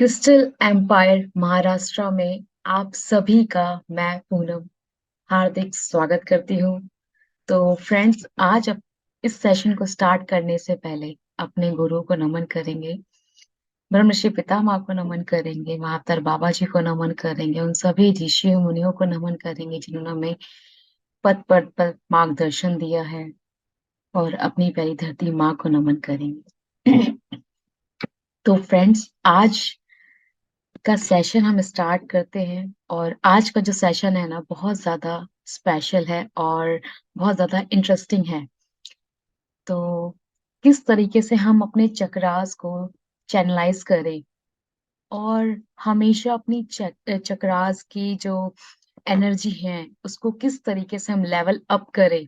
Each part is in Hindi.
क्रिस्टल एम्पायर महाराष्ट्र में आप सभी का मैं पूनम हार्दिक स्वागत करती हूँ। तो फ्रेंड्स, इस सेशन को स्टार्ट करने से पहले अपने गुरु को नमन करेंगे, ब्रह्म ऋषि पितामह को नमन करेंगे, महातर बाबा जी को नमन करेंगे, उन सभी ऋषि मुनियों को नमन करेंगे जिन्होंने हमें पद पद पर मार्गदर्शन दिया है, और अपनी प्यारी धरती माँ को नमन करेंगे। तो फ्रेंड्स, आज का सेशन हम स्टार्ट करते हैं। और आज का जो सेशन है ना, बहुत ज्यादा स्पेशल है और बहुत ज्यादा इंटरेस्टिंग है। तो किस तरीके से हम अपने चक्रास को चैनलाइज करें और हमेशा अपनी चक्रास की जो एनर्जी है उसको किस तरीके से हम लेवल अप करें।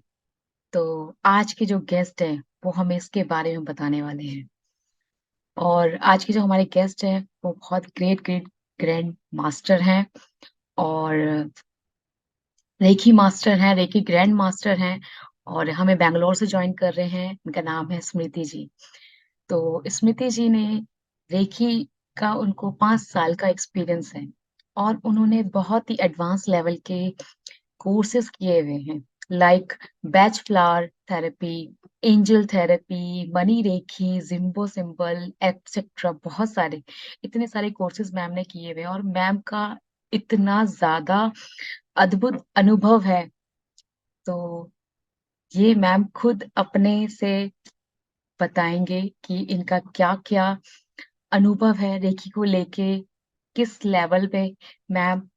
तो आज के जो गेस्ट हैं वो हमें इसके बारे में बताने वाले हैं। और आज के जो हमारे गेस्ट हैं वो बहुत ग्रेट ग्रेट ग्रैंड मास्टर हैं, और रेकी मास्टर हैं, रेकी ग्रैंड मास्टर हैं, और हमें बैंगलोर से ज्वाइन कर रहे हैं। इनका नाम है स्मृति जी। तो स्मृति जी ने रेकी का उनको 5 साल का एक्सपीरियंस है, और उन्होंने बहुत ही एडवांस लेवल के कोर्सेज किए हुए हैं, like Bach flower therapy, angel therapy, money reiki, जिम्बो सिंबल एक्सेट्रा। बहुत सारे, इतने सारे कोर्सेज मैम ने किए हुए हैं, और मैम का इतना ज्यादा अद्भुत अनुभव है। तो ये मैम खुद अपने से बताएंगे कि इनका क्या क्या अनुभव है रेखी को लेके, किस लेवल पे मैम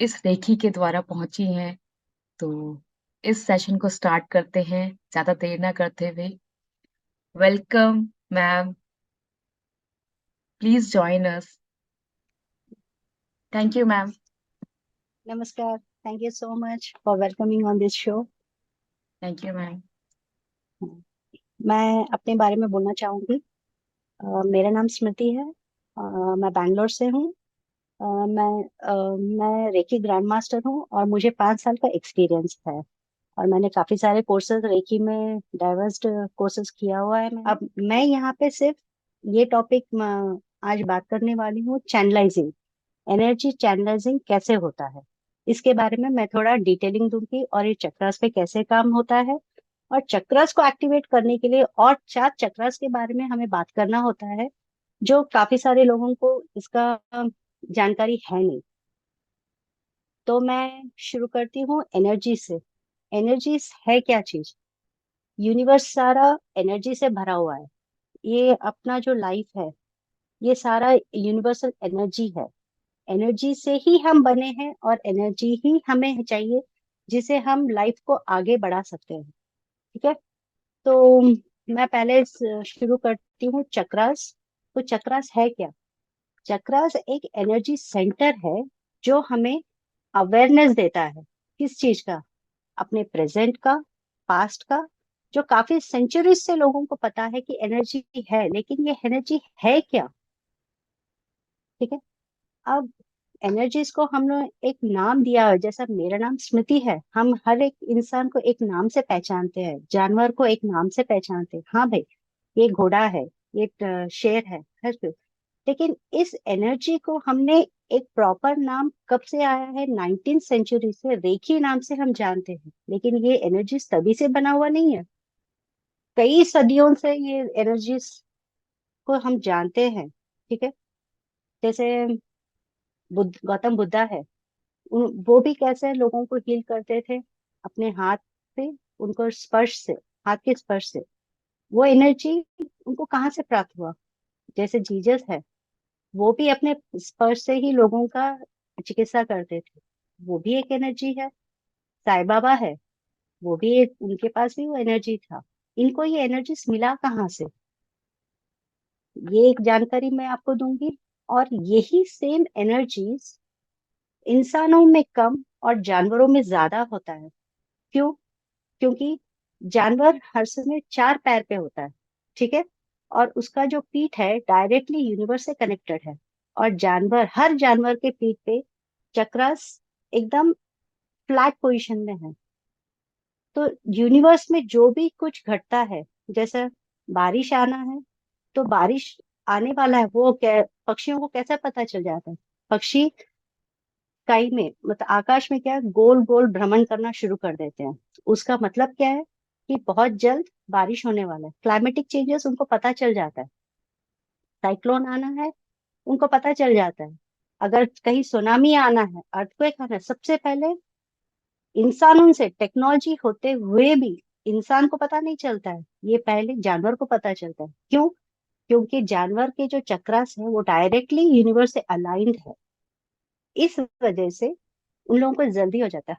इस रेखी के द्वारा पहुंची हैं। तो इस सेशन को स्टार्ट करते हैं ज्यादा देर ना करते हुए। Welcome ma'am, please join us. Thank you ma'am. नमस्कार। Thank you so much for welcoming on this show. Thank you ma'am. मैं अपने बारे में बोलना चाहूँगी। मेरा नाम स्मृति है। मैं बैंगलोर से हूँ। मैं रेकी ग्रैंड मास्टर हूँ और मुझे 5 साल का एक्सपीरियंस है। और मैंने काफ़ी सारे कोर्सेज रेकी में डाइवर्स कोर्सेज किया हुआ है। अब मैं यहाँ पे सिर्फ ये टॉपिक आज बात करने वाली हूँ, चैनलाइजिंग, एनर्जी चैनलाइजिंग कैसे होता है। इसके बारे में मैं थोड़ा डिटेलिंग दूंगी और ये चक्रास पे कैसे काम होता है। और चक्रास को एक्टिवेट करने के लिए और 4 चक्रास के बारे में हमें बात करना होता है, जो काफी सारे लोगों को इसका जानकारी है नहीं। तो मैं शुरू करती हूँ एनर्जी से। एनर्जी है क्या चीज? यूनिवर्स सारा एनर्जी से भरा हुआ है। ये अपना जो लाइफ है, ये सारा यूनिवर्सल एनर्जी है। एनर्जी से ही हम बने हैं और एनर्जी ही हमें चाहिए जिसे हम लाइफ को आगे बढ़ा सकते हैं। ठीक है। तो मैं पहले शुरू करती हूँ चक्रास। तो चक्रास है क्या? चक्रास एक एनर्जी सेंटर है जो हमें अवेयरनेस देता है। किस चीज का? अपने प्रेजेंट का, पास्ट का। जो काफी सेंचुरीज से लोगों को पता है कि एनर्जी है, लेकिन ये एनर्जी है क्या? ठीक है। अब एनर्जीज को हम लोग एक नाम दिया है। जैसा मेरा नाम स्मृति है, हम हर एक इंसान को एक नाम से पहचानते हैं, जानवर को एक नाम से पहचानते हैं। हाँ भाई, ये घोड़ा है, ये शेर है, हर कोई। लेकिन इस एनर्जी को हमने एक प्रॉपर नाम कब से आया है? 19th सेंचुरी से रेकी नाम से हम जानते हैं। लेकिन ये एनर्जी तभी से बना हुआ नहीं है, कई सदियों से ये एनर्जीज को हम जानते हैं। ठीक है। जैसे गौतम बुद्धा है, वो भी कैसे लोगों को हील करते थे? अपने हाथ से, उनको स्पर्श से, हाथ के स्पर्श से। वो एनर्जी उनको कहाँ से प्राप्त हुआ? जैसे जीसस है, वो भी अपने स्पर्श से ही लोगों का चिकित्सा करते थे। वो भी एक एनर्जी है। साईं बाबा है, वो भी उनके पास भी वो एनर्जी था। इनको ये एनर्जी मिला कहाँ से? ये एक जानकारी मैं आपको दूंगी। और यही सेम एनर्जीज इंसानों में कम और जानवरों में ज्यादा होता है। क्यों? क्योंकि जानवर हर समय 4 पैर पे होता है। ठीक है। और उसका जो पीठ है डायरेक्टली यूनिवर्स से कनेक्टेड है। और जानवर, हर जानवर के पीठ पे चक्रास एकदम फ्लैट पोजीशन में है। तो यूनिवर्स में जो भी कुछ घटता है, जैसे बारिश आना है, तो बारिश आने वाला है वो पक्षियों को कैसे पता चल जाता है? पक्षी स्काई में, मतलब आकाश में क्या है, गोल गोल भ्रमण करना शुरू कर देते हैं। उसका मतलब क्या है कि बहुत जल्द बारिश होने वाला है। क्लाइमेटिक चेंजेस उनको पता चल जाता है, साइक्लोन आना है उनको पता चल जाता है, अगर कहीं सुनामी आना है, अर्थक्वेक आना है, सबसे पहले इंसानों से टेक्नोलॉजी होते हुए भी इंसान को पता नहीं चलता है, ये पहले जानवर को पता चलता है। क्यों? क्योंकि जानवर के जो चक्रास है वो डायरेक्टली यूनिवर्स से अलाइंड है। इस वजह से उन लोगों को जल्दी हो जाता है।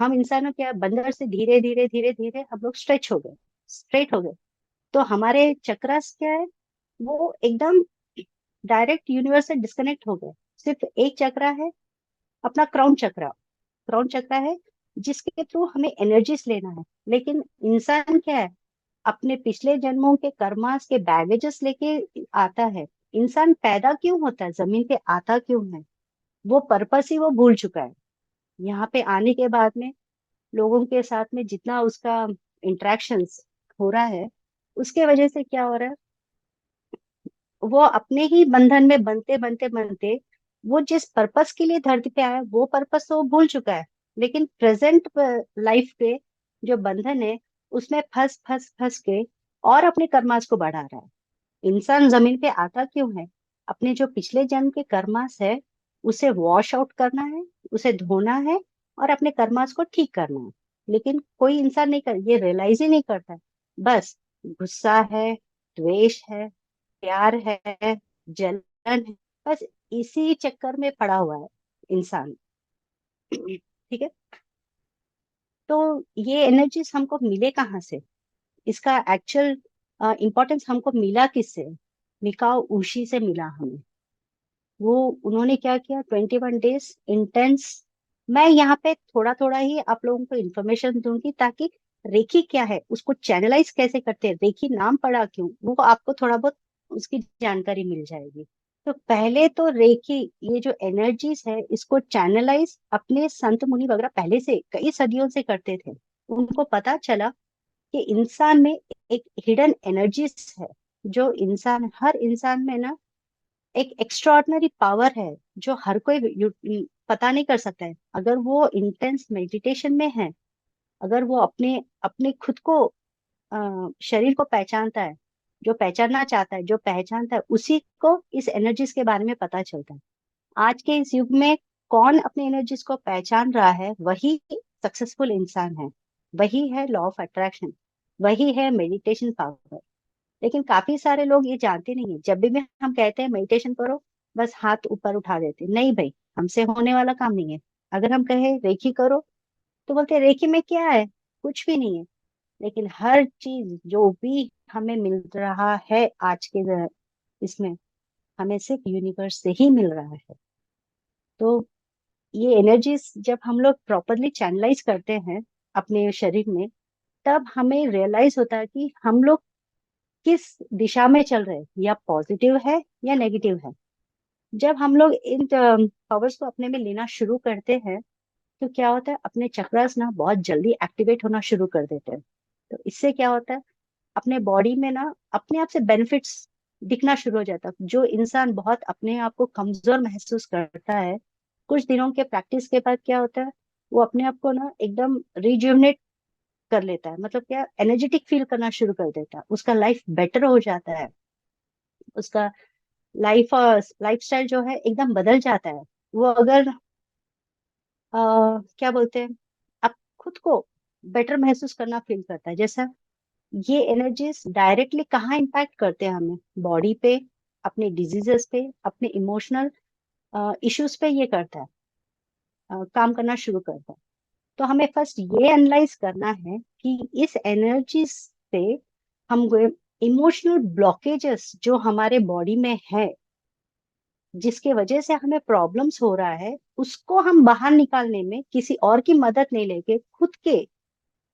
हम इंसानों क्या, बंदर से धीरे धीरे धीरे धीरे हम लोग स्ट्रेच हो गए, स्ट्रेट हो गए। तो हमारे चक्रास क्या है, वो एकदम डायरेक्ट यूनिवर्स से डिस्कनेक्ट हो गए। सिर्फ एक चक्रा है, अपना क्राउन चक्रा। क्राउन चक्रा है जिसके थ्रू हमें एनर्जीज लेना है। लेकिन इंसान क्या है, अपने पिछले जन्मों के कर्मास के बैगेजेस लेके आता है। इंसान पैदा क्यों होता है, जमीन पे आता क्यों है, वो पर्पस ही वो भूल चुका है। यहाँ पे आने के बाद में लोगों के साथ में जितना उसका इंटरेक्शंस हो रहा है, उसके वजह से क्या हो रहा है, वो अपने ही बंधन में बनते बनते बनते वो जिस पर्पस के लिए धरती पे आया वो पर्पस तो वो भूल चुका है। लेकिन प्रेजेंट लाइफ पे जो बंधन है उसमें फंस फंस फंस के और अपने कर्मास को बढ़ा रहा है। इंसान जमीन पे आता क्यों है, अपने जो पिछले जन्म के कर्मास है उसे वॉश आउट करना है, उसे धोना है और अपने कर्मास को ठीक करना है। लेकिन कोई इंसान नहीं कर, ये रियलाइज ही नहीं करता है। बस गुस्सा है, द्वेष है, प्यार है, जलन है, बस इसी चक्कर में पड़ा हुआ है इंसान। ठीक है। तो ये एनर्जीज हमको मिले कहाँ से, इसका एक्चुअल इम्पोर्टेंस हमको मिला किससे? मिकाओ उशी से मिला हमें। वो उन्होंने क्या किया, 21 डेज इंटेंस। मैं यहाँ पे थोड़ा थोड़ा ही आप लोगों को इन्फॉर्मेशन दूंगी ताकि रेकी क्या है, उसको चैनलाइज कैसे करते हैं, रेकी नाम पड़ा क्यों, वो आपको थोड़ा बहुत उसकी जानकारी मिल जाएगी। तो पहले तो रेकी, ये जो एनर्जीज है इसको चैनलाइज अपने संत मुनि वगैरह पहले से कई सदियों से करते थे। उनको पता चला कि इंसान में एक हिडन एनर्जीज है, जो इंसान, हर इंसान में ना एक एक्स्ट्रॉर्डनरी पावर है जो हर कोई पता नहीं कर सकता है। अगर वो इंटेंस मेडिटेशन में है, अगर वो अपने अपने खुद को शरीर को पहचानता है, जो पहचानना चाहता है, जो पहचानता है, उसी को इस एनर्जीज के बारे में पता चलता है। आज के इस युग में कौन अपने एनर्जीज को पहचान रहा है वही सक्सेसफुल इंसान है, वही है लॉ ऑफ अट्रैक्शन, वही है मेडिटेशन पावर। लेकिन काफी सारे लोग ये जानते नहीं है। जब भी हम कहते हैं मेडिटेशन करो, बस हाथ ऊपर उठा देते, नहीं भाई हमसे होने वाला काम नहीं है। अगर हम कहें रेकी करो तो बोलते हैं रेकी में क्या है, कुछ भी नहीं है। लेकिन हर चीज जो भी हमें मिल रहा है आज के इसमें, हमें सिर्फ यूनिवर्स से ही मिल रहा है। तो ये एनर्जीज जब हम लोग प्रॉपरली चैनलाइज करते हैं अपने शरीर में, तब हमें रियलाइज होता है कि हम लोग किस दिशा में चल रहे हैं, या पॉजिटिव है या नेगेटिव है। जब हम लोग इन पावर्स को अपने में लेना शुरू करते हैं तो क्या होता है, अपने चक्रास ना बहुत जल्दी एक्टिवेट होना शुरू कर देते हैं। तो इससे क्या होता है, अपने बॉडी में ना अपने आप से बेनिफिट्स दिखना शुरू हो जाता है। जो इंसान बहुत अपने आप को कमजोर महसूस करता है, कुछ दिनों के प्रैक्टिस के बाद क्या होता है, वो अपने आप को ना एकदम रिज्यूवनेट कर लेता है। मतलब क्या, एनर्जेटिक फील करना शुरू कर देता है, उसका लाइफ बेटर हो जाता है, उसका लाइफ लाइफस्टाइल जो है एकदम बदल जाता है। वो अगर क्या बोलते हैं, आप खुद को बेटर महसूस करना फील करता है। जैसा ये एनर्जीज डायरेक्टली कहाँ इम्पैक्ट करते हैं हमें, बॉडी पे, अपने डिजीजेस पे, अपने इमोशनल इश्यूज पे ये करता है, काम करना शुरू करता है। तो हमें फर्स्ट ये एनालाइज करना है कि इस एनर्जी से हम इमोशनल ब्लॉकेजेस जो हमारे बॉडी में है, जिसके वजह से हमें प्रॉब्लम्स हो रहा है, उसको हम बाहर निकालने में किसी और की मदद नहीं लेके खुद के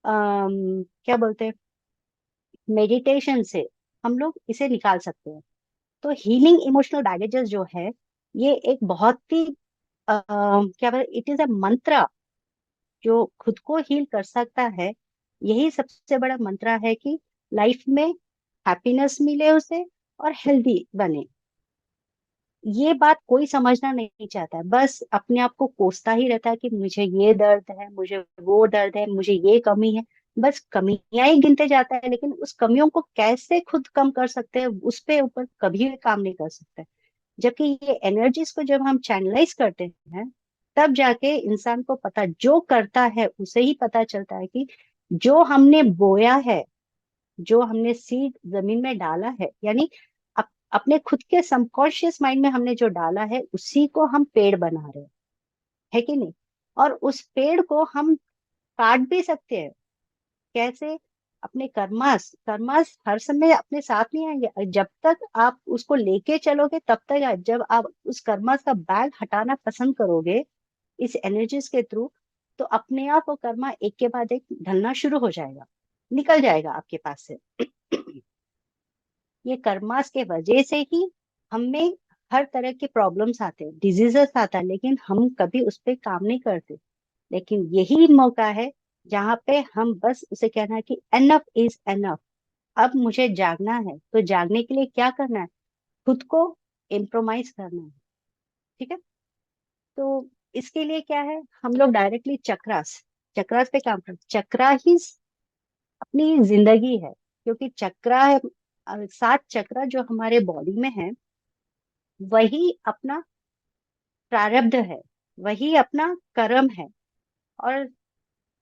क्या बोलते हैं, मेडिटेशन से हम लोग इसे निकाल सकते हैं। तो हीलिंग इमोशनल बैगेजेस जो है, ये एक बहुत ही क्या बोलते, इट इज अ मंत्र जो खुद को हील कर सकता है। यही सबसे बड़ा मंत्र है कि लाइफ में हैप्पीनेस मिले उसे, और हेल्दी बने। ये बात कोई समझना नहीं चाहता है, बस अपने आप को कोसता ही रहता है कि मुझे ये दर्द है, मुझे वो दर्द है, मुझे ये कमी है। बस कमियां ही गिनते जाता है, लेकिन उस कमियों को कैसे खुद कम कर सकते हैं उस पे ऊपर कभी भी काम नहीं कर सकते। जबकि ये एनर्जीज को जब हम चैनलाइज करते हैं, तब जाके इंसान को पता, जो करता है उसे ही पता चलता है कि जो हमने बोया है, जो हमने सीड जमीन में डाला है, यानी अपने खुद के सबकॉन्शियस माइंड में हमने जो डाला है उसी को हम पेड़ बना रहे हैं, है कि नहीं? और उस पेड़ को हम काट भी सकते हैं। कैसे? अपने कर्मास कर्मास हर समय अपने साथ नहीं आएंगे, जब तक आप उसको लेके चलोगे तब तक जब आप उस कर्मास का बैग हटाना पसंद करोगे इस एनर्जीज के थ्रू, तो अपने आप वो कर्मा एक के बाद एक ढलना शुरू हो जाएगा, निकल जाएगा आपके पास से। ये कर्मास के वजह से ही हमें हर तरह के प्रॉब्लम्स आते हैं, डिजीजेस आता है, लेकिन हम कभी उस पर काम नहीं करते। लेकिन यही मौका है जहाँ पे हम बस उसे कहना है कि एनफ इज एनफ। अब मुझे जागना है, तो जागने के लिए क्या करना है? खुद को इम्प्रोमाइज करना है। ठीक है? तो इसके लिए क्या है, हम लोग डायरेक्टली चक्रास चक्रास पे काम करते, चक्रा ही अपनी जिंदगी है। क्योंकि चक्रा है, 7 चक्रा जो हमारे बॉडी में है, वही अपना प्रारब्ध है, वही अपना कर्म है। और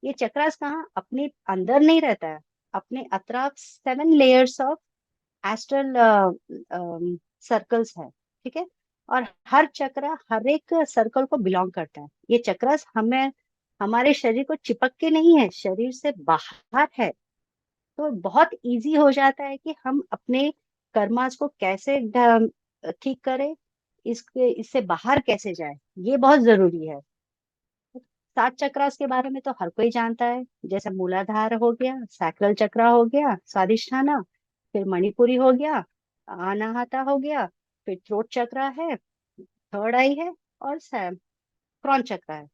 ये चक्रास कहाँ अपने अंदर नहीं रहता है, अपने अतराफ 7 लेयर्स ऑफ एस्ट्रल सर्कल्स है। ठीक है? और हर चक्रा हर एक सर्कल को बिलोंग करता है। ये चक्रास हमें हमारे शरीर को चिपक के नहीं है, शरीर से बाहर है। तो बहुत इजी हो जाता है कि हम अपने कर्मास को कैसे ठीक करें, इससे बाहर कैसे जाए, ये बहुत जरूरी है। 7 चक्रास के बारे में तो हर कोई जानता है, जैसे मूलाधार हो गया, सैक्रल चक्रा हो गया, स्वादिष्ठाना, फिर मणिपुरी हो गया, अनाहता हो गया, फिर थ्रोट चक्रा है, थर्ड आई है, और क्रॉन चक्रा है।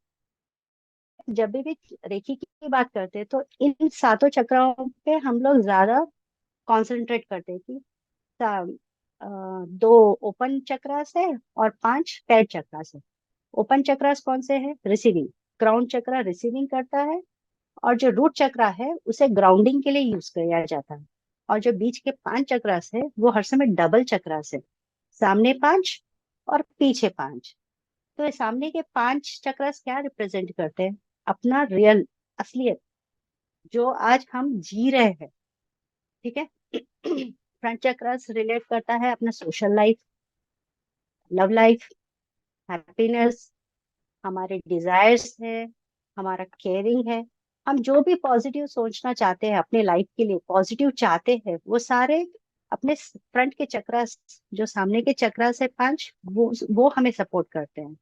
जब भी रेखी की बात करते हैं तो इन 7 चक्राओं पे हम लोग ज्यादा कंसंट्रेट करते हैं कि अ, 2 ओपन चक्रास है और 5 पैड चक्रास है। ओपन चक्रास कौन से है? रिसीविंग। क्राउन चक्रा रिसीविंग करता है, और जो रूट चक्रा है उसे ग्राउंडिंग के लिए यूज किया जाता है। और जो बीच के 5 चक्रास है वो हर समय डबल चक्रास है, सामने 5 और पीछे 5। तो ये सामने के 5 चक्रास क्या रिप्रेजेंट करते हैं? अपना रियल असलियत, जो आज हम जी रहे हैं। ठीक है? फ्रंट चक्रास रिलेट करता है अपना social life, love life, happiness, हमारे डिजायर्स है, हमारा केयरिंग है। हम जो भी पॉजिटिव सोचना चाहते हैं अपने लाइफ के लिए, पॉजिटिव चाहते हैं, वो सारे अपने फ्रंट के चक्रास, जो सामने के चक्रास है 5, वो हमें सपोर्ट करते हैं।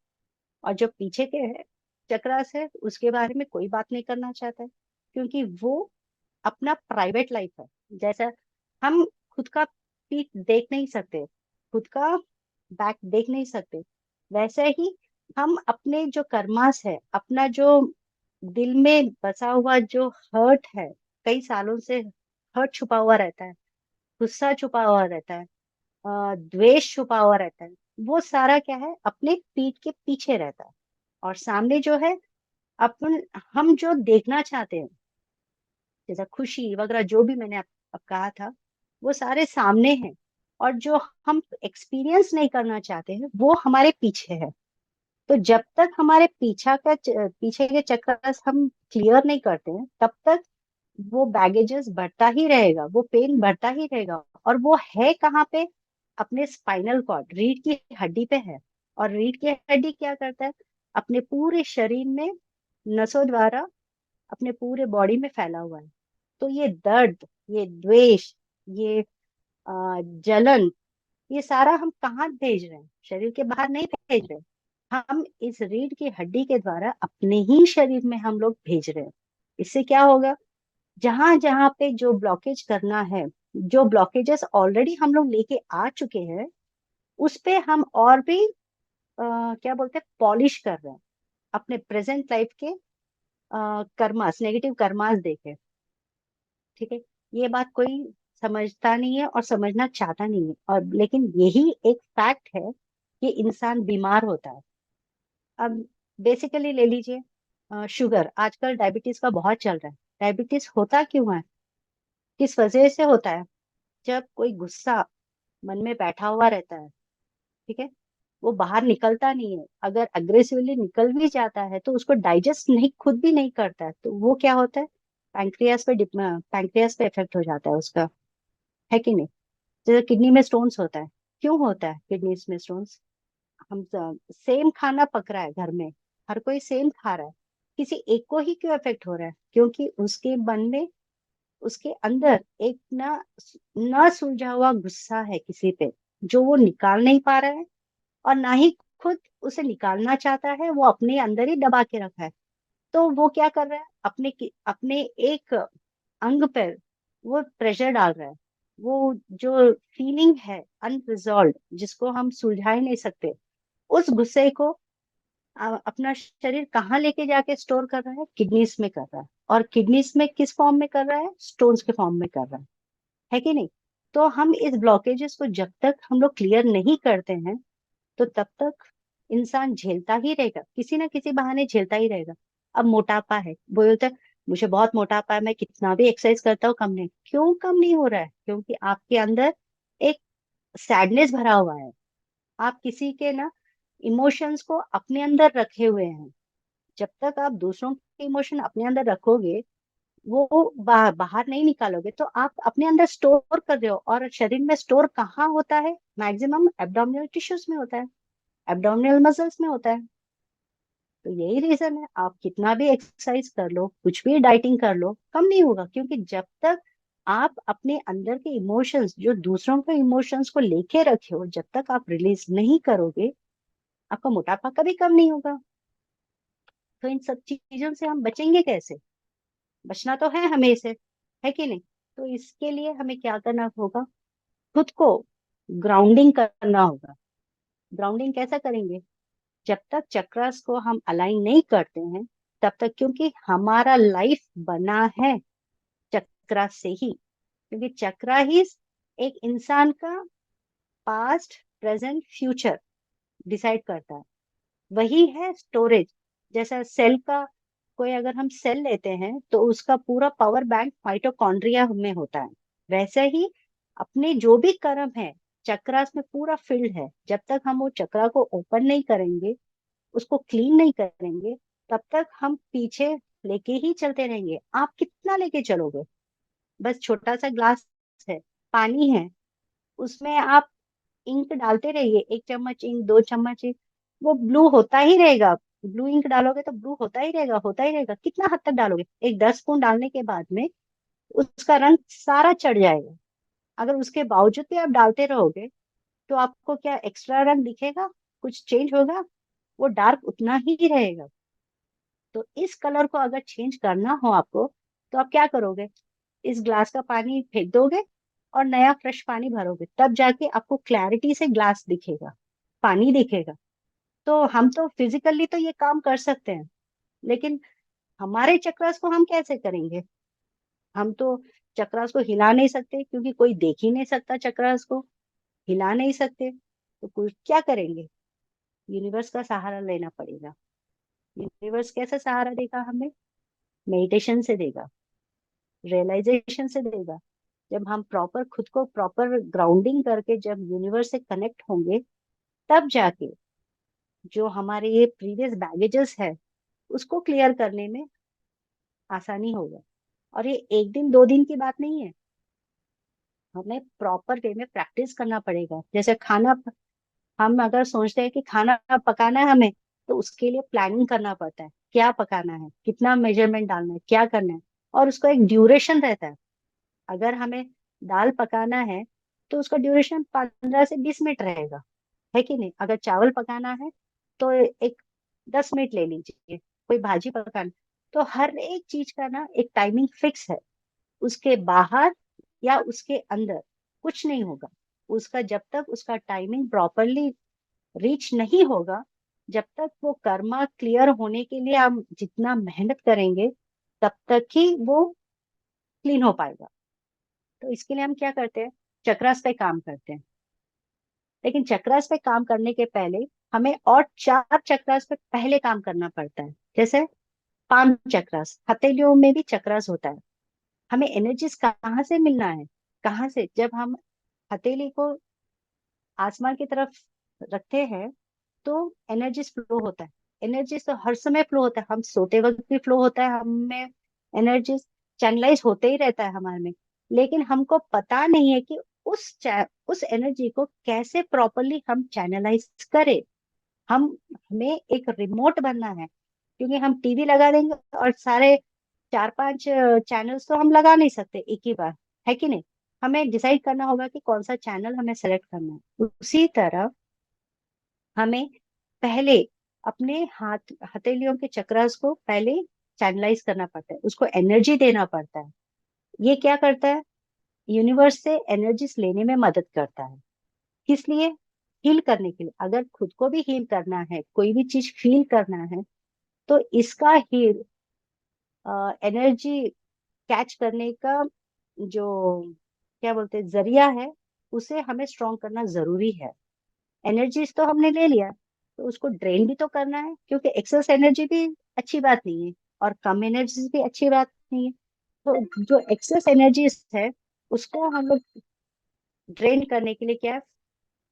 और जो पीछे के चक्रास है उसके बारे में कोई बात नहीं करना चाहता है, क्योंकि वो अपना प्राइवेट लाइफ है। जैसा हम खुद का पीठ देख नहीं सकते, खुद का बैक देख नहीं सकते, वैसे ही हम अपने जो कर्मास है, अपना जो दिल में बसा हुआ जो हर्ट है, कई सालों से हर्ट छुपा हुआ रहता है, गुस्सा छुपा हुआ रहता है, द्वेष छुपा हुआ रहता है, वो सारा क्या है, अपने पीठ के पीछे रहता है। और सामने जो है, अपन हम जो देखना चाहते हैं, जैसा खुशी वगैरह जो भी मैंने अब कहा था, वो सारे सामने हैं। और जो हम एक्सपीरियंस नहीं करना चाहते हैं वो हमारे पीछे है। तो जब तक हमारे पीछे के चक्कर हम क्लियर नहीं करते हैं, तब तक वो बैगेजेस बढ़ता ही रहेगा, वो पेन बढ़ता ही रहेगा। और वो है कहाँ पे? अपने स्पाइनल कॉर्ड, रीढ़ की हड्डी पे है। और रीढ़ की हड्डी क्या करता है? अपने पूरे शरीर में नसों द्वारा अपने पूरे बॉडी में फैला हुआ है। तो ये दर्द, ये द्वेष, ये जलन, ये सारा हम कहाँ भेज रहे हैं? शरीर के बाहर नहीं भेज रहे, हम इस रीढ़ की हड्डी के द्वारा अपने ही शरीर में हम लोग भेज रहे हैं। इससे क्या होगा? जहां जहां पे जो ब्लॉकेज करना है, जो ब्लॉकेजेस ऑलरेडी हम लोग लेके आ चुके हैं, उस पे हम और भी क्या बोलते हैं, पॉलिश कर रहे हैं अपने प्रेजेंट लाइफ के कर्मास, नेगेटिव कर्मास देके। ठीक है? ये बात कोई समझता नहीं है और समझना चाहता नहीं है। और लेकिन यही एक फैक्ट है कि इंसान बीमार होता है। अब बेसिकली ले लीजिए, शुगर, आजकल डायबिटीज का बहुत चल रहा है। डायबिटीज होता क्यों है, किस वजह से होता है? जब कोई गुस्सा मन में बैठा हुआ रहता है, ठीक है, वो बाहर निकलता नहीं है। अगर अग्रेसिवली निकल भी जाता है तो उसको डाइजेस्ट नहीं, खुद भी नहीं करता है, तो वो क्या होता है, पैंक्रियास पे इफेक्ट हो जाता है उसका, है कि नहीं? जैसे किडनी में स्टोन्स होता है, क्यों होता है किडनी में स्टोन्स? हम सेम खाना पक रहा है घर में, हर कोई सेम खा रहा है, किसी एक को ही क्यों इफेक्ट हो रहा है? क्योंकि उसके मन में, उसके अंदर एक ना सुलझा हुआ गुस्सा है किसी पे, जो वो निकाल नहीं पा रहा है, और ना ही खुद उसे निकालना चाहता है, वो अपने अंदर ही दबा के रखा है। तो वो क्या कर रहा है, अपने एक अंग पर वो प्रेशर डाल रहा है। वो जो फीलिंग है अनरिजॉल्व, जिसको हम सुलझा ही नहीं सकते, उस गुस्से को अपना शरीर कहाँ लेके जाके स्टोर कर रहा है? किडनीज में कर रहा है। और किडनीज में किस फॉर्म में कर रहा है? स्टोन्स के फॉर्म में कर रहा है कि नहीं? तो हम इस ब्लॉकेजेस को जब तक हम लोग क्लियर नहीं करते हैं, तो तब तक इंसान झेलता ही रहेगा, किसी ना किसी बहाने झेलता ही रहेगा। अब मोटापा है, वो बोलता है मुझे बहुत मोटापा है, मैं कितना भी एक्सरसाइज करता हूँ कम नहीं। क्यों कम नहीं हो रहा है? क्योंकि आपके अंदर एक सैडनेस भरा हुआ है। आप किसी के ना इमोशंस को अपने अंदर रखे हुए हैं। जब तक आप दूसरों के इमोशन अपने अंदर रखोगे, वो बाहर नहीं निकालोगे, तो आप अपने अंदर स्टोर कर रहे हो। और शरीर में स्टोर कहाँ होता है? मैक्सिमम एब्डोमिनल टिश्यूज में होता है, एब्डोमिनल मसल्स में होता है। तो यही रीजन है, आप कितना भी एक्सरसाइज कर लो, कुछ भी डाइटिंग कर लो, कम नहीं होगा। क्योंकि जब तक आप अपने अंदर के इमोशंस, जो दूसरों के इमोशंस को लेके रखे हो, जब तक आप रिलीज नहीं करोगे, आपका मोटापा कभी कम नहीं होगा। तो इन सब चीजों से हम बचेंगे कैसे? बचना तो है हमें से, है कि नहीं? तो इसके लिए हमें क्या करना होगा? खुद को ग्राउंडिंग करना होगा। ग्राउंडिंग कैसा करेंगे? जब तक चक्रास को हम अलाइन नहीं करते हैं, तब तक, क्योंकि हमारा लाइफ बना है चक्रा से ही। क्योंकि चक्रा ही एक इंसान का पास्ट, प्रेजेंट, फ्यूचर डिसाइड करता है। वही है स्टोरेज। जैसा सेल का, कोई अगर हम सेल लेते हैं तो उसका पूरा पावर बैंक माइटोकॉन्ड्रिया में होता है। वैसे ही अपने जो भी कर्म है, चक्रास में पूरा फिल्ड है। जब तक हम वो चक्रा को ओपन नहीं करेंगे, उसको क्लीन नहीं करेंगे, तब तक हम पीछे लेके ही चलते रहेंगे। आप कितना लेके चलोगे? बस छोटा सा ग्लास है, पानी है, उसमें आप इंक डालते रहिए, 1 चम्मच इंक, 2 चम्मच इंक, वो ब्लू होता ही रहेगा। ब्लू इंक डालोगे तो ब्लू होता ही रहेगा, होता ही रहेगा। कितना हद तक डालोगे? एक 10 स्पून डालने के बाद में उसका रंग सारा चढ़ जाएगा। अगर उसके बावजूद भी आप डालते रहोगे, तो आपको क्या एक्स्ट्रा रंग दिखेगा? कुछ चेंज होगा? वो डार्क उतना ही रहेगा। तो इस कलर को अगर चेंज करना हो आपको, तो आप क्या करोगे? इस ग्लास का पानी फेंक दोगे और नया फ्रेश पानी भरोगे, तब जाके आपको क्लैरिटी से ग्लास दिखेगा, पानी दिखेगा। तो हम तो फिजिकली तो ये काम कर सकते हैं, लेकिन हमारे चक्रास को हम कैसे करेंगे? हम तो चक्रास को हिला नहीं सकते, क्योंकि कोई देख ही नहीं सकता चक्रास को, हिला नहीं सकते। तो कुछ क्या करेंगे? यूनिवर्स का सहारा लेना पड़ेगा। यूनिवर्स कैसे सहारा देगा हमें? मेडिटेशन से देगा, रियलाइजेशन से देगा। जब हम प्रॉपर खुद को प्रॉपर ग्राउंडिंग करके जब यूनिवर्स से कनेक्ट होंगे, तब जाके जो हमारे ये प्रीवियस बैगेजेस है, उसको क्लियर करने में आसानी होगा। और ये 1 दिन 2 दिन की बात नहीं है, हमें प्रॉपर वे में प्रैक्टिस करना पड़ेगा। जैसे खाना, हम अगर सोचते हैं कि खाना पकाना है हमें, तो उसके लिए प्लानिंग करना पड़ता है, क्या पकाना है, कितना मेजरमेंट डालना है, क्या करना है, और उसका एक ड्यूरेशन रहता है। अगर हमें दाल पकाना है, तो उसका ड्यूरेशन 15 से 20 मिनट रहेगा, है कि नहीं? अगर चावल पकाना है, तो एक 10 मिनट ले लीजिए। कोई भाजी पकाना, तो हर एक चीज का ना एक टाइमिंग फिक्स है। उसके बाहर या उसके अंदर कुछ नहीं होगा उसका, जब तक उसका टाइमिंग प्रॉपरली रीच नहीं होगा। जब तक वो कर्मा क्लियर होने के लिए हम जितना मेहनत करेंगे, तब तक ही वो क्लीन हो पाएगा। तो इसके लिए हम क्या करते हैं, चक्रास पे काम करते हैं। लेकिन चक्रास पे काम करने के पहले हमें और 4 चक्रास पे पहले काम करना पड़ता है। जैसे 5 चक्रास, हथेलियों में भी चक्रास होता है। हमें एनर्जीज कहाँ से मिलना है, कहाँ से, जब हम हथेली को आसमान की तरफ रखते हैं तो एनर्जीज फ्लो होता है। एनर्जीज तो हर समय फ्लो होता है, हम सोते वक्त भी फ्लो होता है, हमें एनर्जीज चैनलाइज होते ही रहता है हमारे में। लेकिन हमको पता नहीं है कि उस एनर्जी को कैसे प्रॉपरली हम चैनलाइज करें। हम हमें एक रिमोट बनना है, क्योंकि हम टीवी लगा देंगे और सारे 4-5 चैनल्स तो हम लगा नहीं सकते एक ही बार, है कि नहीं। हमें डिसाइड करना होगा कि कौन सा चैनल हमें सेलेक्ट करना है। उसी तरह हमें पहले अपने हाथ हथेलियों के चक्रास को पहले चैनलाइज करना पड़ता है, उसको एनर्जी देना पड़ता है। ये क्या करता है, यूनिवर्स से एनर्जीज लेने में मदद करता है। किस लिए, हील करने के लिए। अगर खुद को भी हील करना है, कोई भी चीज फील करना है, तो इसका हील एनर्जी कैच करने का जो क्या बोलते हैं जरिया है, उसे हमें स्ट्रॉन्ग करना जरूरी है। एनर्जीज तो हमने ले लिया, तो उसको ड्रेन भी तो करना है, क्योंकि एक्सेस एनर्जी भी अच्छी बात नहीं है और कम एनर्जी भी अच्छी बात नहीं है। तो जो एक्सेस एनर्जीज है उसको हम लोग ड्रेन करने के लिए क्या है,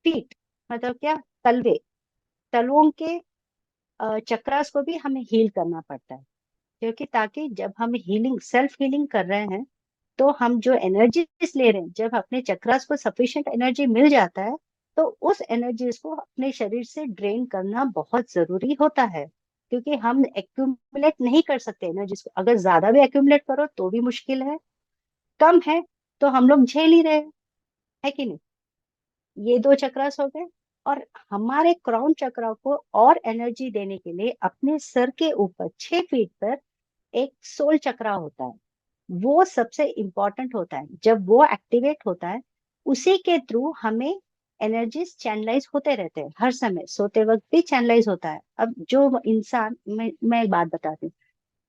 फीट, मतलब क्या, तलवे, तलवों के चक्रास को भी हमें हील करना पड़ता है। क्योंकि ताकि जब हम हीलिंग, सेल्फ हीलिंग कर रहे हैं, तो हम जो एनर्जी ले रहे हैं, जब अपने चक्रास को सफिशिएंट एनर्जी मिल जाता है, तो उस एनर्जीज को अपने शरीर से ड्रेन करना बहुत जरूरी होता है। क्योंकि हम एक्यूमुलेट नहीं कर सकते एनर्जीज को, अगर ज्यादा भी एक्यूमुलेट करो तो भी मुश्किल है, कम है तो हम लोग झेल ही रहे हैं, है कि नहीं। ये 2 चक्रास हो गए। और हमारे क्राउन चक्रा को और एनर्जी देने के लिए अपने सर के ऊपर 6 फीट पर एक सोल चक्रा होता है। वो सबसे इंपॉर्टेंट होता है। जब वो एक्टिवेट होता है, उसी के थ्रू हमें एनर्जीज चैनलाइज होते रहते हैं, हर समय सोते वक्त भी चैनलाइज होता है। अब जो इंसान, मैं एक बात बताती हूँ।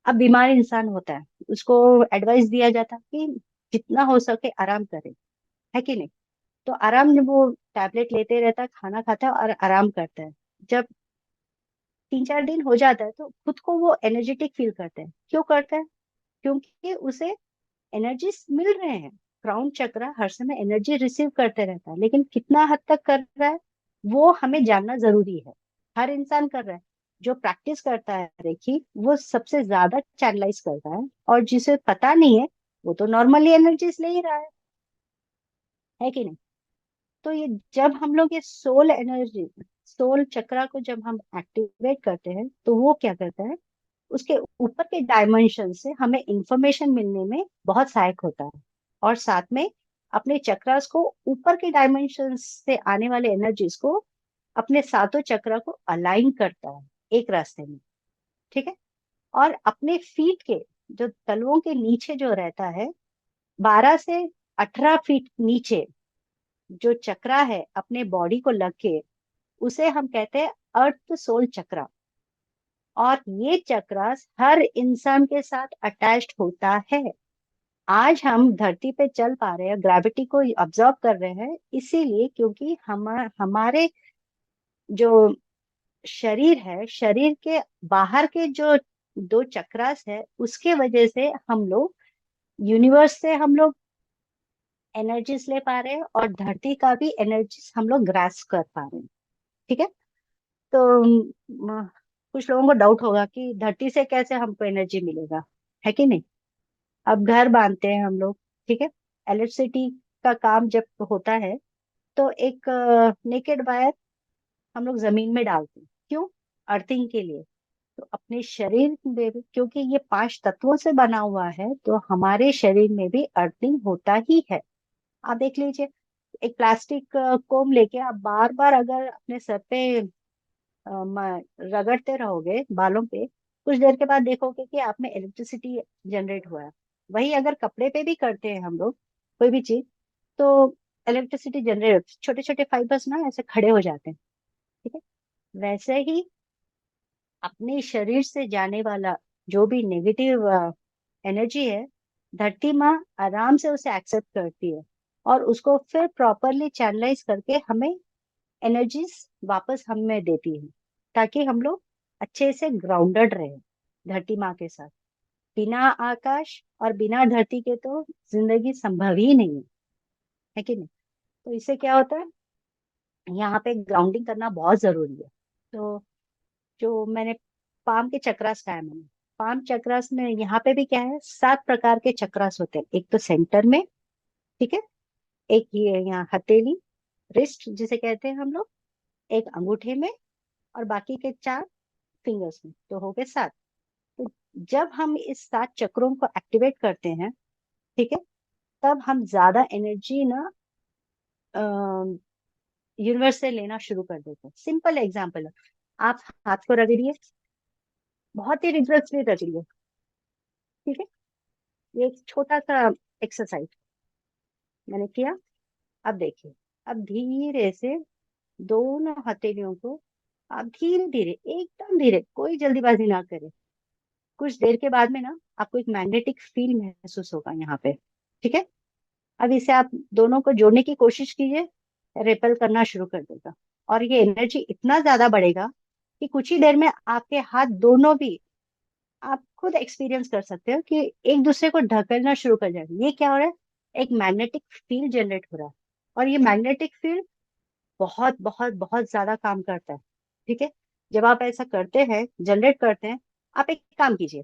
अब बीमार इंसान होता है, उसको एडवाइस दिया जाता है कि जितना हो सके आराम करे, है कि नहीं। तो आराम, वो टैबलेट लेते रहता है, खाना खाता है और आराम करता है। जब 3-4 दिन हो जाता है तो खुद को वो एनर्जेटिक फील करते हैं। क्यों करते हैं, क्योंकि उसे एनर्जी मिल रहे हैं। क्राउन चक्र हर समय एनर्जी रिसीव करते रहता है, लेकिन कितना हद तक कर रहा है वो हमें जानना जरूरी है। हर इंसान कर रहा है। जो प्रैक्टिस करता है रेकी, वो सबसे ज्यादा चैनलाइज करता है, और जिसे पता नहीं है वो तो नॉर्मली एनर्जीज ले ही रहा है कि नहीं। तो ये जब हम लोग ये सोल एनर्जी, सोल चक्रा को जब हम एक्टिवेट करते हैं, तो वो क्या करता है, उसके ऊपर के डायमेंशन से हमें इंफॉर्मेशन मिलने में बहुत सहायक होता है। और साथ में अपने चक्रास को, ऊपर के डायमेंशन से आने वाले एनर्जीज को अपने सातों चक्रा को अलाइन करता है एक रास्ते में, ठीक है। और अपने फीट के जो तलवों के नीचे जो रहता है, 12 से 18 फीट नीचे जो चक्रा है अपने बॉडी को लग के, उसे हम कहते हैं अर्थ सोल चक्रा। और ये चक्र हर इंसान के साथ अटैच्ड होता है। आज हम धरती पे चल पा रहे हैं, ग्रेविटी को ऑब्जर्व कर रहे हैं, इसीलिए क्योंकि हमारे जो शरीर है, शरीर के बाहर के जो 2 चक्रास है, उसके वजह से हम लोग यूनिवर्स से हम लोग एनर्जीज ले पा रहे हैं, और धरती का भी एनर्जीज हम लोग ग्रास्प कर पा रहे हैं, ठीक है। तो कुछ लोगों को डाउट होगा कि धरती से कैसे हमको एनर्जी मिलेगा, है कि नहीं। अब घर बांधते हैं हम लोग, ठीक है। इलेक्ट्रिसिटी का काम जब होता है, तो एक नेकेड वायर हम लोग जमीन में डालते हैं, क्यों, अर्थिंग के लिए। तो अपने शरीर में भी, क्योंकि ये 5 तत्वों से बना हुआ है, तो हमारे शरीर में भी अर्थिंग होता ही है। आप देख लीजिए, एक प्लास्टिक कोम लेके आप बार बार अगर अपने सर पे रगड़ते रहोगे बालों पे, कुछ देर के बाद देखोगे कि आप में इलेक्ट्रिसिटी जनरेट हुआ है। वही अगर कपड़े पे भी करते हैं हम लोग कोई भी चीज, तो इलेक्ट्रिसिटी जनरेट, छोटे छोटे फाइबर्स ना ऐसे खड़े हो जाते हैं, ठीक है। वैसे ही अपने शरीर से जाने वाला जो भी नेगेटिव एनर्जी है, धरती माँ आराम से उसे एक्सेप्ट करती है और उसको फिर प्रॉपरली चैनलाइज करके हमें एनर्जीज वापस हमें देती है, ताकि हम लोग अच्छे से ग्राउंडेड रहे धरती माँ के साथ। बिना आकाश और बिना धरती के तो जिंदगी संभव ही नहीं है कि नहीं? तो इससे क्या होता है, यहाँ पे ग्राउंडिंग करना बहुत जरूरी है। तो जो मैंने पाम के चक्रास का है, मैंने पाम चक्रास में यहाँ पे भी क्या है, 7 प्रकार के चक्रास होते हैं। एक तो सेंटर में, ठीक है, एक ये यहाँ हथेली, रिस्ट जिसे कहते हैं हम लोग, एक अंगूठे में, और बाकी के 4 फिंगर्स में, तो हो गए 7। तो जब हम इस 7 चक्रों को एक्टिवेट करते हैं, ठीक है, तब हम ज्यादा एनर्जी ना यूनिवर्स से लेना शुरू कर देते हैं। सिंपल एग्जांपल है, आप हाथ को रगड़िए, बहुत ही रिग्रेसली रगड़िए, ठीक है, ये एक छोटा सा एक्सरसाइज मैंने किया। अब देखिए, अब धीरे से दोनों हथेलियों को आप धीरे धीरे, एकदम धीरे, कोई जल्दीबाजी ना करें। कुछ देर के बाद में ना आपको एक मैग्नेटिक फील महसूस होगा यहाँ पे, ठीक है। अब इसे आप दोनों को जोड़ने की कोशिश कीजिए, रेपल करना शुरू कर देगा, और ये एनर्जी इतना ज्यादा बढ़ेगा कि कुछ ही देर में आपके हाथ दोनों भी, आप खुद एक्सपीरियंस कर सकते हो कि एक दूसरे को ढकेलना शुरू कर जाएगा। ये क्या हो रहा है, एक मैग्नेटिक फील्ड जनरेट हो रहा है, और ये मैग्नेटिक फील्ड बहुत बहुत बहुत ज्यादा काम करता है, ठीक है। जब आप ऐसा करते हैं, जनरेट करते हैं, आप एक काम कीजिए,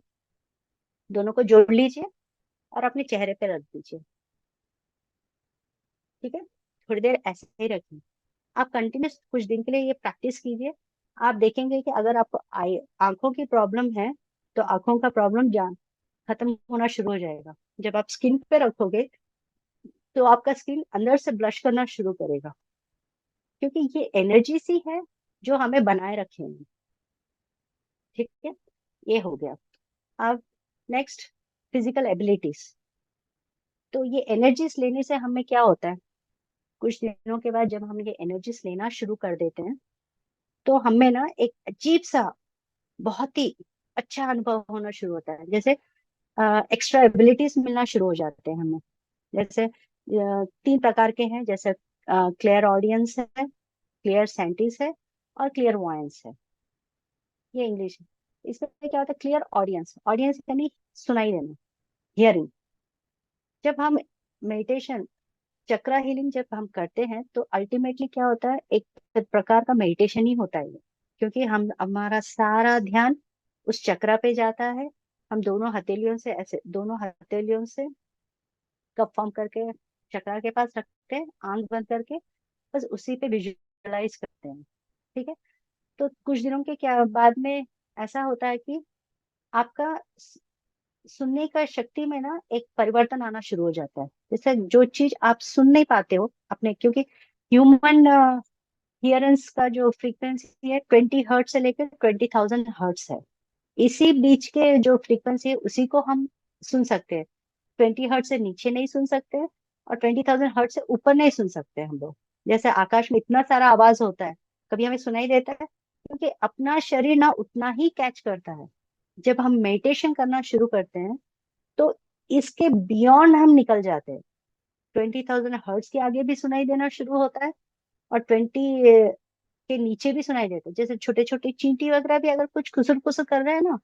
दोनों को जोड़ लीजिए और अपने चेहरे पे रख दीजिए, ठीक है। थोड़ी देर ऐसे ही रखिए, आप कंटिन्यूस कुछ दिन के लिए ये प्रैक्टिस कीजिए। आप देखेंगे कि अगर आपको आई आंखों की प्रॉब्लम है, तो आंखों का प्रॉब्लम जान खत्म होना शुरू हो जाएगा। जब आप स्किन पे रखोगे, तो आपका स्किन अंदर से ब्लश करना शुरू करेगा, क्योंकि ये एनर्जी सी है जो हमें बनाए रखेंगे, ठीक है। ये हो गया। अब नेक्स्ट, फिजिकल एबिलिटीज। तो ये एनर्जीज लेने से हमें क्या होता है, कुछ दिनों के बाद जब हम ये एनर्जीज लेना शुरू कर देते हैं, तो हमें ना एक अजीब सा, बहुत ही अच्छा अनुभव होना शुरू होता है। जैसे एक्स्ट्रा एबिलिटीज मिलना शुरू हो जाते हैं हमें। जैसे 3 प्रकार के हैं, जैसे क्लियर ऑडियंस है, क्लियर सेंटिस है, और क्लियर वॉयंस है। ये इंग्लिश है। इसमें क्या होता है, क्लियर ऑडियंस, ऑडियंस यानी सुनाई देना, हियरिंग। जब हम मेडिटेशन, चक्रा हीलिंग जब हम करते हैं, तो अल्टीमेटली क्या होता है, एक प्रकार का मेडिटेशन ही होता है ये। क्योंकि हम, हमारा सारा ध्यान उस चक्रा पे जाता है। हम दोनों हथेलियों से, ऐसे दोनों हथेलियों से कप फॉर्म करके चक्रा के पास रखते हैं, आंख बंद करके, बस उसी पे विजुअलाइज करते हैं, ठीक है। तो कुछ दिनों के क्या बाद में ऐसा होता है कि आपका सुनने का शक्ति में ना एक परिवर्तन आना शुरू हो जाता है। जैसे जो चीज आप सुन नहीं पाते हो अपने, क्योंकि ह्यूमन हियरेंस का जो फ्रीक्वेंसी है 20 हर्ट्ज से लेकर 20,000 हर्ट्ज है। इसी बीच के जो फ्रीक्वेंसी है उसी को हम सुन सकते हैं। 20 हर्ट्ज से नीचे नहीं सुन सकते, और 20,000 हर्ट्ज से ऊपर नहीं सुन सकते हम लोग। जैसे आकाश में इतना सारा आवाज होता है, कभी हमें सुनाई देता है, क्योंकि अपना शरीर ना उतना ही कैच करता है। जब हम मेडिटेशन करना शुरू करते हैं, तो इसके बियॉन्ड हम निकल जाते हैं। 20,000 हर्ट्ज के आगे भी सुनाई देना शुरू होता है, और 20 के नीचे भी सुनाई देता है। जैसे छोटे छोटे चींटी वगैरह भी अगर कुछ खुसर खुसर कर रहे हैं ना,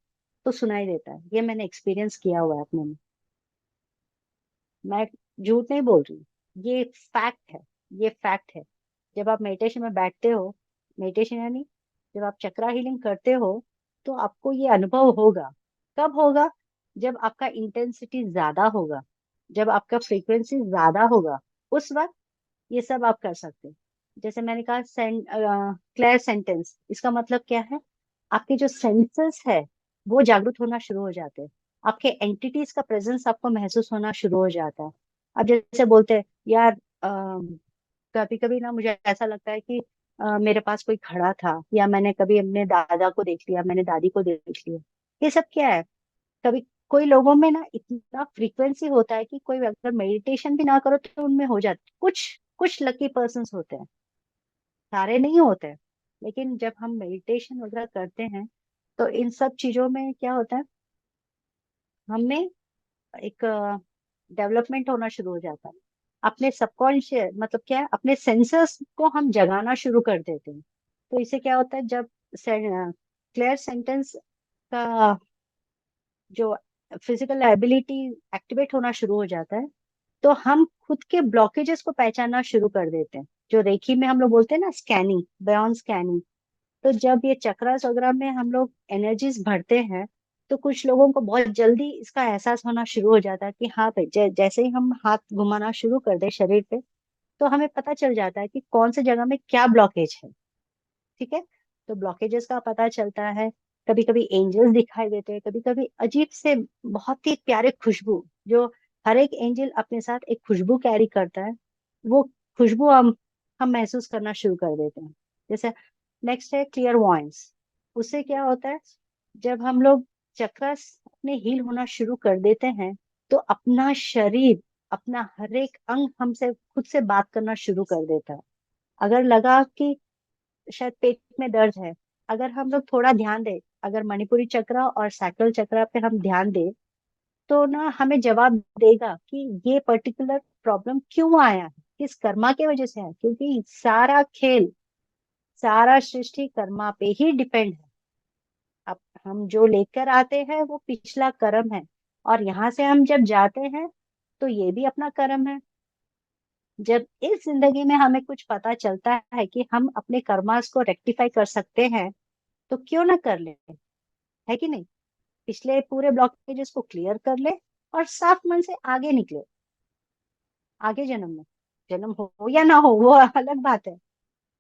तो सुनाई देता है। ये मैंने एक्सपीरियंस किया हुआ है अपने में, मैं झूठ नहीं बोल रही, ये फैक्ट है, ये फैक्ट है। जब आप मेडिटेशन में बैठते हो, मेडिटेशन यानी जब आप चक्रा हीलिंग करते हो, तो आपको ये अनुभव होगा। कब होगा, जब आपका इंटेंसिटी ज्यादा होगा, जब आपका फ्रीक्वेंसी ज्यादा होगा, उस वक्त ये सब आप कर सकते हैं। जैसे मैंने कहा, क्लियर सेंटेंस, इसका मतलब क्या है, आपके जो सेंसेस है वो जागृत होना शुरू हो जाते हैं। आपके एंटिटीज का प्रेजेंस आपको महसूस होना शुरू हो जाता है। अब जैसे बोलते हैं यार, कभी कभी ना मुझे ऐसा लगता है कि मेरे पास कोई खड़ा था, या मैंने कभी अपने दादा को देख लिया, मैंने दादी को देख लिया। ये सब क्या है, कभी कोई लोगों में ना इतना फ्रीक्वेंसी होता है कि कोई अगर मेडिटेशन भी ना करो तो उनमें हो जाता है। कुछ कुछ लकी पर्सन होते हैं, सारे नहीं होते हैं। लेकिन जब हम मेडिटेशन वगैरह करते हैं, तो इन सब चीजों में क्या होता है, हमें एक डेवलपमेंट होना शुरू हो जाता है। अपने सबकॉन्शियस मतलब क्या है, अपने सेंसर्स को हम जगाना शुरू कर देते हैं। तो इससे क्या होता है, जब क्लियर सेंटेंस का जो फिजिकल एबिलिटी एक्टिवेट होना शुरू हो जाता है, तो हम खुद के ब्लॉकेजेस को पहचानना शुरू कर देते हैं। जो रेकी में हम लोग बोलते हैं ना, स्कैनिंग, बयान स्कैनिंग। तो जब ये चक्रास वगैरह में हम लोग एनर्जीज भरते हैं, तो कुछ लोगों को बहुत जल्दी इसका एहसास होना शुरू हो जाता है कि हाँ भाई, जैसे ही हम हाथ घुमाना शुरू कर दे शरीर पे, तो हमें पता चल जाता है कि कौन सी जगह में क्या ब्लॉकेज है। ठीक है। तो ब्लॉकेजेस का पता चलता है। कभी कभी एंजल्स दिखाई देते हैं, कभी कभी अजीब से बहुत ही प्यारे खुशबू, जो हर एक एंजल अपने साथ एक खुशबू कैरी करता है, वो खुशबू हम महसूस करना शुरू कर देते हैं। जैसे नेक्स्ट है क्लियर वॉइस। उससे क्या होता है, जब हम लोग चक्रस अपने हील होना शुरू कर देते हैं, तो अपना शरीर, अपना हर एक अंग हमसे खुद से बात करना शुरू कर देता है। अगर लगा कि शायद पेट में दर्द है, अगर हम लोग थोड़ा ध्यान दें, अगर मणिपुरी चक्र और सैक्रल चक्र पे हम ध्यान दें, तो ना हमें जवाब देगा कि ये पर्टिकुलर प्रॉब्लम क्यों आया है, किस कर्मा की वजह से है। क्योंकि सारा खेल, सारा सृष्टि कर्मा पे ही डिपेंड है। अब हम जो लेकर आते हैं वो पिछला कर्म है, और यहाँ से हम जब जाते हैं तो ये भी अपना कर्म है। जब इस जिंदगी में हमें कुछ पता चलता है कि हम अपने कर्मास को रेक्टिफाई कर सकते हैं, तो क्यों ना कर ले, है कि नहीं। पिछले पूरे ब्लॉकेजेस को क्लियर कर ले और साफ मन से आगे निकले। आगे जन्म में, जन्म हो या ना हो वो अलग बात है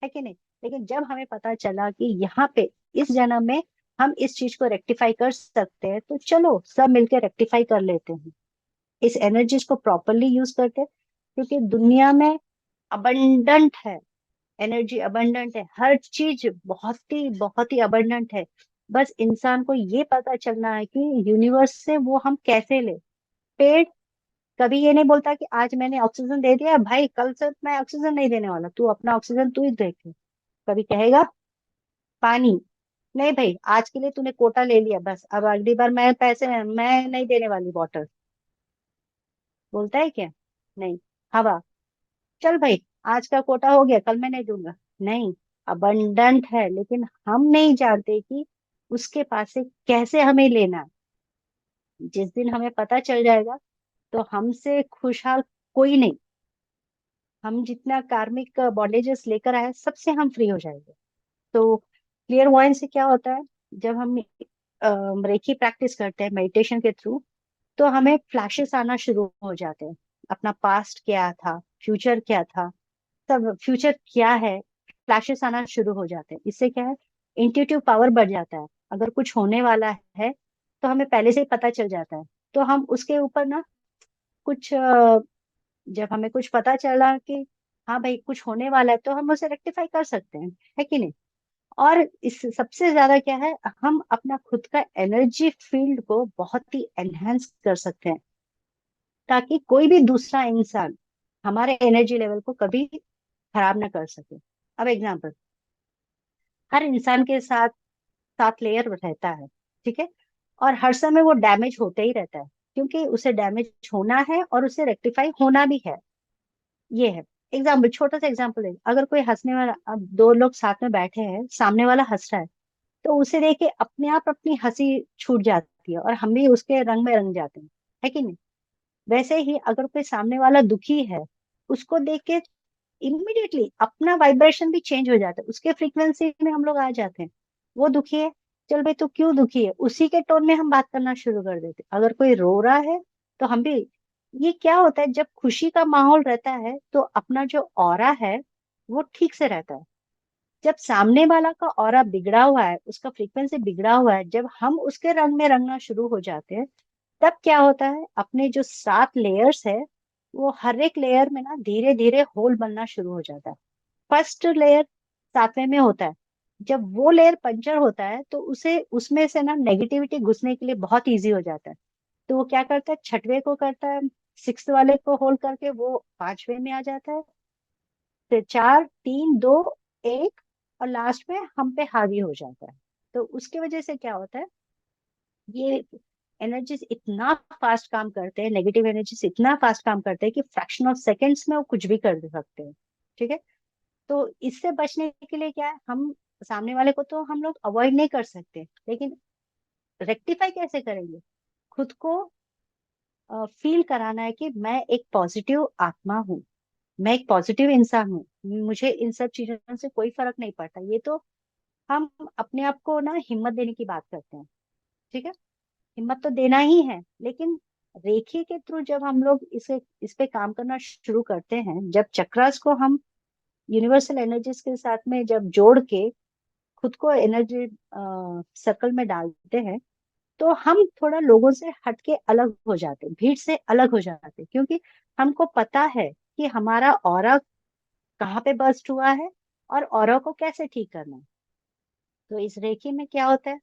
कि नहीं। लेकिन जब हमें पता चला कि यहाँ पे इस जन्म में हम इस चीज को रेक्टिफाई कर सकते हैं, तो चलो सब मिलकर रेक्टिफाई कर लेते हैं, इस एनर्जीज को प्रॉपरली यूज करते हैं। क्योंकि दुनिया में अबंडेंट है, एनर्जी अबंडेंट है, हर चीज बहुत ही अबंडेंट है। बस इंसान को ये पता चलना है कि यूनिवर्स से वो हम कैसे ले। पेड़ कभी ये नहीं बोलता कि आज मैंने ऑक्सीजन दे दिया भाई, कल से मैं ऑक्सीजन नहीं देने वाला, तू अपना ऑक्सीजन तू ही देख। कभी कहेगा पानी, नहीं भाई आज के लिए तूने कोटा ले लिया, बस अब अगली बार मैं नहीं देने वाली वाटर, बोलता है क्या? नहीं। हवा, चल भाई आज का कोटा हो गया, कल मैं नहीं दूंगा। नहीं। अबंडंट है, लेकिन हम नहीं जानते कि उसके पास से कैसे हमें लेना है। जिस दिन हमें पता चल जाएगा, तो हमसे खुशहाल कोई नहीं। हम जितना कार्मिक बॉन्डेजेस लेकर आए, सबसे हम फ्री हो जाएंगे। तो क्लियर वॉइस से क्या होता है, जब हम रेकी प्रैक्टिस करते हैं मेडिटेशन के थ्रू, तो हमें फ्लैशेस आना शुरू हो जाते हैं। अपना पास्ट क्या था, फ्यूचर क्या था, सब फ्यूचर क्या है, फ्लैशेस आना शुरू हो जाते हैं। इससे क्या है, इंट्यूटिव पावर बढ़ जाता है। अगर कुछ होने वाला है, तो हमें पहले से ही पता चल जाता है। तो हम उसके ऊपर ना कुछ जब हमें कुछ पता चला कि हाँ भाई कुछ होने वाला है, तो हम उसे रेक्टिफाई कर सकते हैं, है कि नहीं। और इस सबसे ज्यादा क्या है, हम अपना खुद का एनर्जी फील्ड को बहुत ही एनहेंस कर सकते हैं, ताकि कोई भी दूसरा इंसान हमारे एनर्जी लेवल को कभी खराब ना कर सके। अब एग्जांपल, हर इंसान के साथ 7 लेयर रहता है, ठीक है। और हर समय वो डैमेज होते ही रहता है, क्योंकि उसे डैमेज होना है और उसे रेक्टिफाई होना भी है। ये है एग्जाम्पल, छोटा सा एग्जाम्पल है। अगर कोई हंसने वाला, अब दो लोग साथ में बैठे हैं, सामने वाला हंस रहा है, तो उसे देख के अपने आप अपनी हंसी छूट जाती है, और हम भी उसके रंग में रंग जाते हैं, है कि नहीं। वैसे ही अगर कोई सामने वाला दुखी है, उसको देख के इमिडिएटली अपना वाइब्रेशन भी चेंज हो जाता है, उसके फ्रीक्वेंसी में हम लोग आ जाते हैं। वो दुखी है, चल भाई तू क्यों दुखी है, उसी के टोन में हम बात करना शुरू कर देते हैं। अगर कोई रो रहा है, तो हम भी, ये क्या होता है, जब खुशी का माहौल रहता है, तो अपना जो ऑरा है वो ठीक से रहता है। जब सामने वाला का ऑरा बिगड़ा हुआ है, उसका फ्रीक्वेंसी बिगड़ा हुआ है, जब हम उसके रंग में रंगना शुरू हो जाते हैं, तब क्या होता है, अपने जो 7 लेयर्स है, वो हर एक लेयर में ना धीरे धीरे होल बनना शुरू हो जाता है। फर्स्ट लेयर 7वें में होता है, जब वो लेयर पंचर होता है, तो उसे उसमें से ना नेगेटिविटी घुसने के लिए बहुत इजी हो जाता है। तो वो क्या करता है, छठवें को करता है, 6th वाले को होल्ड करके वो 5वें में आ जाता है, फिर 4 3 2 1, और लास्ट में हम पे हावी हो जाता है। तो उसकी वजह से क्या होता है, ये एनर्जीज इतना फास्ट काम करते हैं, नेगेटिव एनर्जीज इतना फास्ट काम करते हैं कि फ्रैक्शन ऑफ सेकेंड्स में वो कुछ भी कर सकते हैं। ठीक है। तो इससे बचने के लिए क्या है, हम सामने वाले को तो हम लोग अवॉइड नहीं कर सकते, लेकिन रेक्टिफाई कैसे करेंगे? खुद को फील कराना है कि मैं एक पॉजिटिव आत्मा हूँ, मैं एक पॉजिटिव इंसान हूँ, मुझे इन सब चीजों से कोई फर्क नहीं पड़ता। ये तो हम अपने आप को ना हिम्मत देने की बात करते हैं। ठीक है। हिम्मत तो देना ही है, लेकिन रेखी के थ्रू जब हम लोग इस पे काम करना शुरू करते हैं, जब चक्रास को हम यूनिवर्सल एनर्जीज के साथ में जब जोड़ के खुद को एनर्जी सर्कल में डालते हैं, तो हम थोड़ा लोगों से हटके अलग हो जाते, भीड़ से अलग हो जाते, क्योंकि हमको पता है कि हमारा ऑरा कहाँ पे बर्स्ट हुआ है और ऑरा को कैसे ठीक करना है। तो इस रेखी में क्या होता है,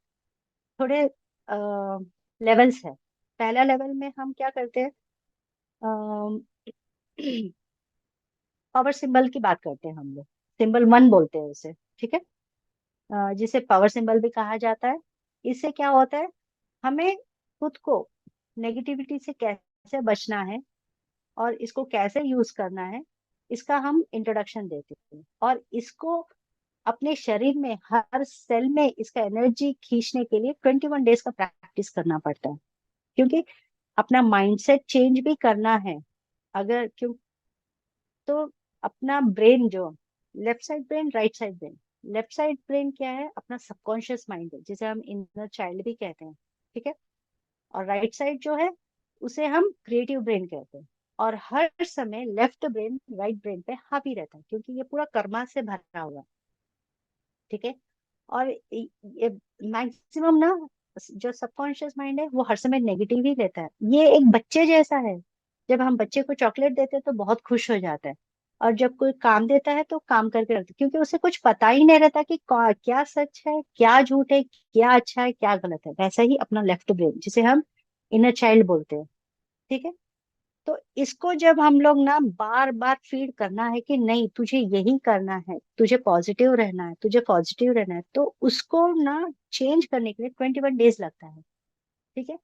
थोड़े लेवल्स है। पहला लेवल में हम क्या करते हैं, पावर सिंबल की बात करते हैं हम लोग, सिंबल 1 बोलते हैं उसे। ठीक है। जिसे पावर सिंबल भी कहा जाता है। इससे क्या होता है, हमें खुद को नेगेटिविटी से कैसे बचना है और इसको कैसे यूज करना है, इसका हम इंट्रोडक्शन देते हैं। और इसको अपने शरीर में हर सेल में इसका एनर्जी खींचने के लिए 21 डेज का प्रैक्टिस करना पड़ता है, क्योंकि अपना माइंडसेट चेंज भी करना है। अगर क्यों, तो अपना ब्रेन जो left side brain, right side brain, left side brain क्या है, अपना सबकॉन्शियस माइंड है, जिसे हम इनर चाइल्ड भी कहते हैं। ठीक है। और राइट साइड जो है उसे हम क्रिएटिव ब्रेन कहते हैं। और हर समय लेफ्ट ब्रेन राइट ब्रेन पे हावी रहता है, क्योंकि ये पूरा कर्मा से भरा हुआ है। ठीक है। और ये मैक्सिमम ना, जो सबकॉन्शियस माइंड है वो हर समय नेगेटिव ही लेता है। ये एक बच्चे जैसा है। जब हम बच्चे को चॉकलेट देते हैं तो बहुत खुश हो जाता है, और जब कोई काम देता है तो काम करके रखता है, क्योंकि उसे कुछ पता ही नहीं रहता कि क्या सच है, क्या झूठ है, क्या अच्छा है, क्या गलत है। वैसा ही अपना लेफ्ट ब्रेन, जिसे हम इनर चाइल्ड बोलते हैं। ठीक है। तो इसको जब हम लोग ना बार बार फीड करना है कि नहीं, तुझे यही करना है, तुझे पॉजिटिव रहना है, तुझे पॉजिटिव रहना है, तो उसको ना चेंज करने के लिए 21 डेज लगता है। ठीक है।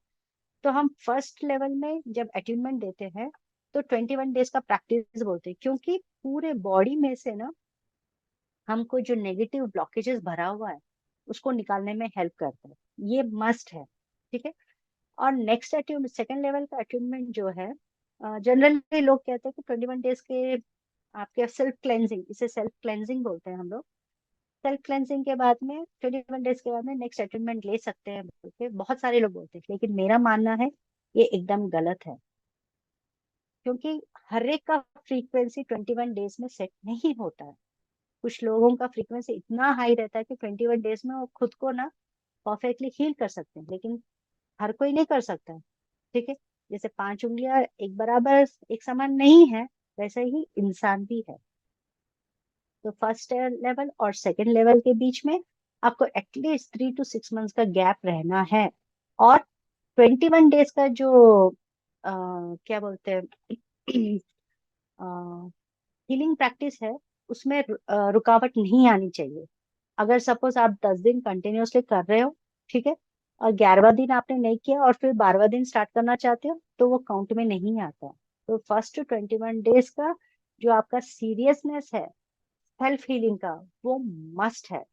तो हम फर्स्ट लेवल में जब अट्यूनमेंट देते हैं तो 21 डेज का प्रैक्टिस बोलते हैं, क्योंकि पूरे बॉडी में से ना हमको जो नेगेटिव ब्लॉकेजेस भरा हुआ है उसको निकालने में हेल्प करता है। ये मस्ट है। ठीक है। और नेक्स्ट अट्यून सेकेंड लेवल का अट्यूनमेंट जो है, जनरली लोग कहते हैं कि 21 डेज के आपके सेल्फ क्लेंजिंग, इसे सेल्फ क्लेंजिंग बोलते हैं हम लोग। सेल्फ क्लेंजिंग के बाद में 21 डेज के बाद में नेक्स्ट अटेनमेंट ले सकते हैं बोल के बहुत सारे लोग बोलते हैं, लेकिन मेरा मानना है ये एकदम गलत है। क्योंकि हर एक का फ्रीक्वेंसी 21 डेज में सेट नहीं होता है। कुछ लोगों का फ्रीक्वेंसी इतना हाई रहता है कि 21 डेज में वो खुद को ना परफेक्टली हील कर सकते हैं, लेकिन हर कोई नहीं कर सकता है। ठीक है। जैसे 5 उंगलियां एक बराबर एक समान नहीं है, वैसे ही इंसान भी है। तो फर्स्ट लेवल और सेकंड लेवल के बीच में आपको एटलीस्ट 3 to 6 मंथ्स का गैप रहना है। और 21 डेज का जो क्या बोलते हैं हीलिंग प्रैक्टिस है, उसमें रुकावट नहीं आनी चाहिए। अगर सपोज आप 10 दिन कंटिन्यूअसली कर रहे हो, ठीक है, और 11वां दिन आपने नहीं किया और फिर 12वां दिन स्टार्ट करना चाहते हो, तो वो काउंट में नहीं आता। तो फर्स्ट 21 डेज का जो आपका सीरियसनेस है सेल्फ हीलिंग का, वो मस्ट है।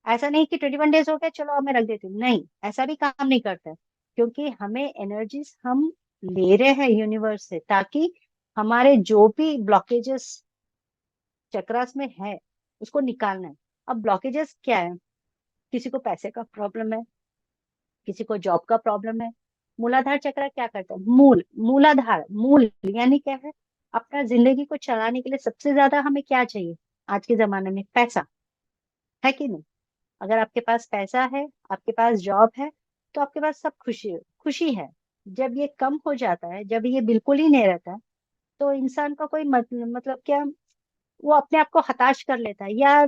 ऐसा नहीं कि 21 डेज हो गया चलो अब मैं रख देती हूँ, नहीं, ऐसा भी काम नहीं करता है। क्योंकि हमें एनर्जीज हम ले रहे हैं यूनिवर्स से, ताकि हमारे जो भी ब्लॉकेजेस चक्रास में है उसको निकालना है। अब ब्लॉकेजेस क्या है, किसी को पैसे का प्रॉब्लम है, किसी को जॉब का प्रॉब्लम है। मूलाधार चक्र क्या करता है, मूलाधार मूल यानी क्या है, अपना जिंदगी को चलाने के लिए सबसे ज्यादा हमें क्या चाहिए आज के जमाने में, पैसा, है कि नहीं? अगर आपके पास पैसा है, आपके पास जॉब है, तो आपके पास सब खुशी खुशी है। जब ये कम हो जाता है, जब ये बिल्कुल ही नहीं रहता है, तो इंसान का कोई मतलब क्या, वो अपने आप को हताश कर लेता है, या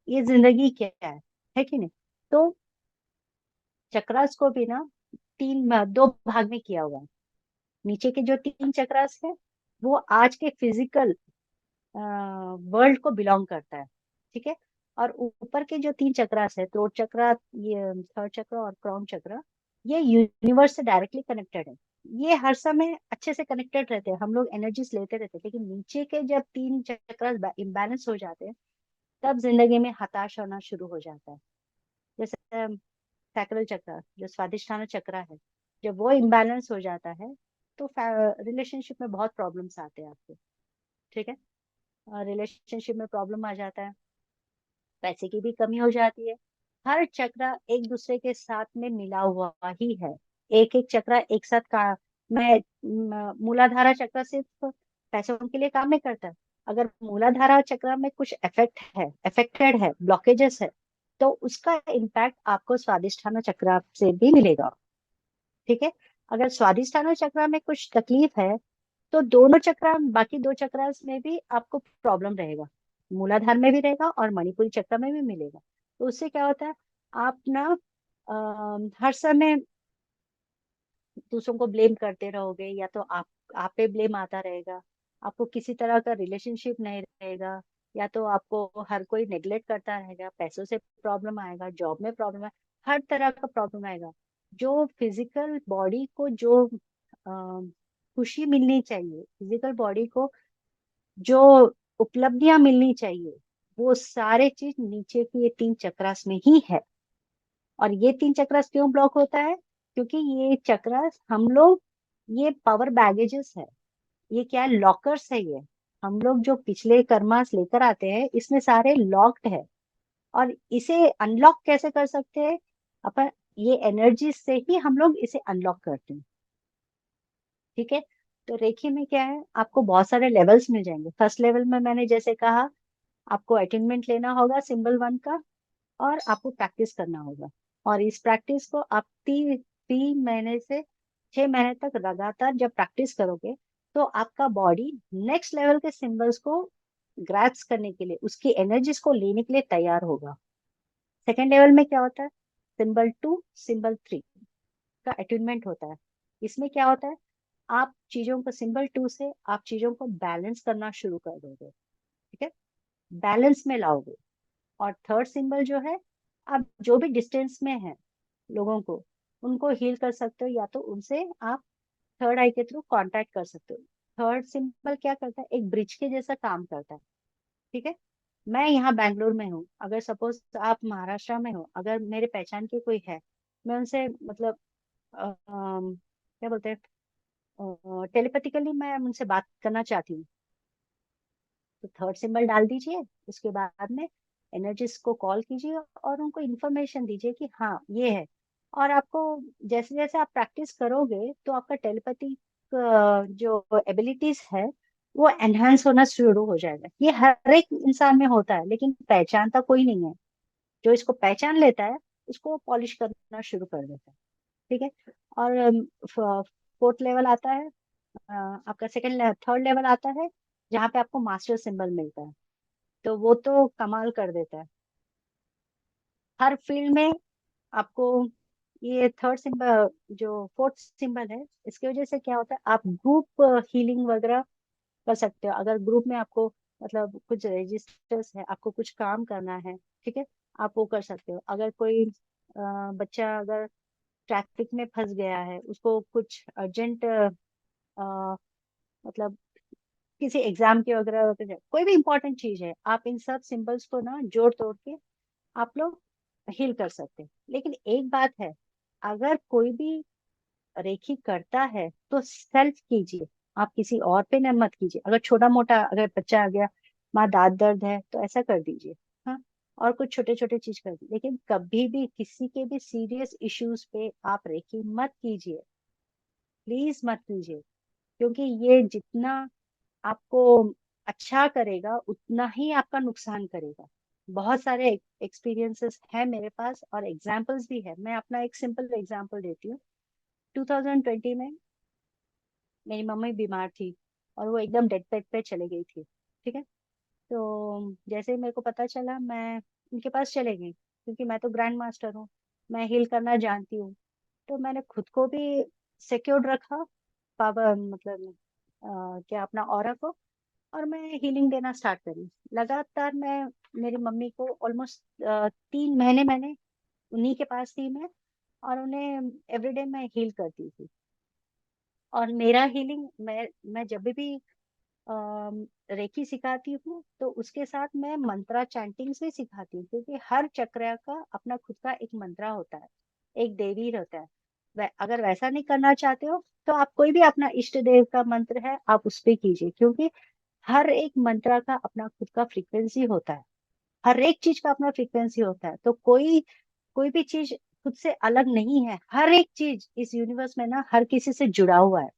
ये जिंदगी क्या है कि नहीं? तो चक्रास को भी ना 2 भाग में किया हुआ है। नीचे के जो 3 चक्रास है वो आज के फिजिकल वर्ल्ड को बिलोंग करता है। ठीक है। और ऊपर के जो 3 चक्रास है, थ्रोट चक्रा, ये थर्ड चक्र और क्राउन चक्र, ये यूनिवर्स से डायरेक्टली कनेक्टेड है। ये हर समय अच्छे से कनेक्टेड रहते हैं, हम लोग एनर्जीज लेते रहते हैं, लेकिन नीचे के जब तीन चक्र इम्बैलेंस हो जाते हैं तब जिंदगी में हताश होना शुरू हो जाता है। जैसे सैक्रल चक्र जो स्वादिष्ठान चक्र है, जब वो इम्बैलेंस हो जाता है तो रिलेशनशिप में बहुत प्रॉब्लम्स आते हैं आपको। ठीक है, रिलेशनशिप में प्रॉब्लम आ जाता है, पैसे की भी कमी हो जाती है। हर चक्र एक दूसरे के साथ में मिला हुआ ही है। एक एक चक्र एक साथ का मैं मूलाधारा चक्र सिर्फ पैसों के लिए काम नहीं करता। अगर मूलाधारा चक्र में कुछ अफेक्टेड है, ब्लॉकेजेस है, तो उसका इम्पैक्ट आपको स्वादिष्ठान चक्र से भी मिलेगा। ठीक है, अगर स्वादिष्ठान चक्र में कुछ तकलीफ है तो दोनों चक्र, बाकी दो चक्र में भी आपको प्रॉब्लम रहेगा, मूलाधार में भी रहेगा और मणिपुरी चक्र में भी मिलेगा। तो उससे क्या होता है, आप ना हर समय दूसरों को ब्लेम करते रहोगे, या तो आप पे ब्लेम आता रहेगा, आपको किसी तरह का रिलेशनशिप नहीं रहेगा, या तो आपको हर कोई नेग्लेक्ट करता रहेगा, पैसों से प्रॉब्लम आएगा, जॉब में प्रॉब्लम है, हर तरह का प्रॉब्लम आएगा। जो फिजिकल बॉडी को जो खुशी मिलनी चाहिए, फिजिकल बॉडी को जो उपलब्धियां मिलनी चाहिए, वो सारे चीज नीचे की ये तीन चक्रास में ही है। और ये तीन चक्रास क्यों ब्लॉक होता है? क्योंकि ये चक्रास हम लोग, ये पावर बैगेजेस है, ये क्या है, लॉकर्स है ये। हम लोग जो पिछले कर्मास लेकर आते हैं इसमें सारे लॉक्ड है, और इसे अनलॉक कैसे कर सकते हैं अपन? ये एनर्जी से ही हम लोग इसे अनलॉक करते हैं। ठीक है, तो रेखी में क्या है, आपको बहुत सारे लेवल्स मिल जाएंगे। फर्स्ट लेवल में मैंने जैसे कहा, आपको अटेनमेंट लेना होगा सिंबल वन का, और आपको प्रैक्टिस करना होगा। और इस प्रैक्टिस को आप 3 महीने से 6 महीने तक लगातार जब प्रैक्टिस करोगे, तो आपका बॉडी नेक्स्ट लेवल के सिंबल्स को ग्रैप्स करने के लिए, उसकी एनर्जीज को लेने के लिए तैयार होगा। सेकेंड लेवल में क्या होता है, सिंबल 2 सिंबल 3 का अटेनमेंट होता है। इसमें क्या होता है, आप चीजों को, सिंबल 2 से आप चीजों को बैलेंस करना शुरू कर दोगे। ठीक है, बैलेंस में लाओगे। और थर्ड सिंबल जो है, आप जो भी डिस्टेंस में है लोगों को, उनको हील कर सकते हो, या तो उनसे आप थर्ड आई के थ्रू कांटेक्ट कर सकते हो। थर्ड सिंबल क्या करता है, एक ब्रिज के जैसा काम करता है। ठीक है, मैं यहाँ बैंगलोर में हूँ, अगर सपोज आप महाराष्ट्र में हो, अगर मेरे पहचान के कोई है, मैं उनसे मतलब क्या बोलते हैं, टेलीपैथिकली मैं उनसे बात करना चाहती हूँ, तो थर्ड सिंबल डाल दीजिए। उसके बाद में एनर्जिस्ट को कॉल कीजिए और उनको इन्फॉर्मेशन दीजिए कि हाँ ये है। और आपको जैसे जैसे आप प्रैक्टिस करोगे तो आपका टेलीपैथिक जो एबिलिटीज है वो एनहांस होना शुरू हो जाएगा। ये हर एक इंसान में होता है, लेकिन पहचानता कोई नहीं है। जो इसको पहचान लेता है उसको पॉलिश करना शुरू कर देता है। ठीक है, और फोर्थ लेवल आता है, आपका सेकंड थर्ड लेवल आता है, जहाँ पे आपको मास्टर सिंबल मिलता है। तो वो तो कमाल कर देता है हर फील्ड में आपको। ये थर्ड सिंबल, जो फोर्थ सिंबल है, इसकी वजह से क्या होता है, आप ग्रुप हीलिंग वगैरह कर सकते हो। अगर ग्रुप में आपको मतलब कुछ रजिस्टर्स है, आपको कुछ काम करना है, ठीक है, आप वो कर सकते हो। अगर कोई बच्चा अगर ट्रैफिक में फंस गया है, उसको कुछ अर्जेंट मतलब किसी एग्जाम की वगैरह वगैरह, कोई भी इंपॉर्टेंट चीज है, आप इन सब सिंबल्स को ना जोड़ तोड़ के आप लोग हील कर सकते हैं। लेकिन एक बात है, अगर कोई भी रेकी करता है तो सेल्फ कीजिए, आप किसी और पे न मत कीजिए। अगर छोटा मोटा, अगर बच्चा आ गया, माँ दांत दर्द है, तो ऐसा कर दीजिए। हाँ, और कुछ छोटे छोटे चीज कर दीजिए, लेकिन कभी भी किसी के भी सीरियस इश्यूज पे आप रेकी मत कीजिए, प्लीज मत कीजिए। क्योंकि ये जितना आपको अच्छा करेगा उतना ही आपका नुकसान करेगा। बहुत सारे एक्सपीरियंसेस है मेरे पास और एग्जाम्पल्स भी है। मैं अपना एक सिंपल एग्जाम्पल देती हूँ। 2020 में मेरी मम्मी बीमार थी और वो एकदम डेड बेड पे चले गई थी। ठीक है, तो जैसे ही मेरे को पता चला, मैं उनके पास चले गई, क्योंकि मैं तो ग्रैंड मास्टर हूँ, मैं हील करना जानती हूँ। तो मैंने खुद को भी सिक्योर्ड रखा, पावर मतलब क्या, अपना ऑरा को। और मैं हीलिंग देना स्टार्ट करी लगातार। मेरी मम्मी को ऑलमोस्ट 3 महीने मैंने उन्हीं के पास थी मैं। और उन्हें एवरीडे मैं हील करती थी। और मेरा हीलिंग, मैं जब भी रेकी सिखाती हूँ तो उसके साथ मैं मंत्रा चैंटिंग्स भी सिखाती हूँ, क्योंकि हर चक्र का अपना खुद का एक मंत्रा होता है, एक देवी होता है। अगर वैसा नहीं करना चाहते हो तो आप कोई भी अपना इष्ट देव का मंत्र है आप उस पे कीजिए, क्योंकि हर एक मंत्रा का अपना खुद का फ्रीक्वेंसी होता है। हर एक चीज का अपना फ्रीक्वेंसी होता है, तो कोई कोई भी चीज खुद से अलग नहीं है। हर एक चीज इस यूनिवर्स में ना हर किसी से जुड़ा हुआ है,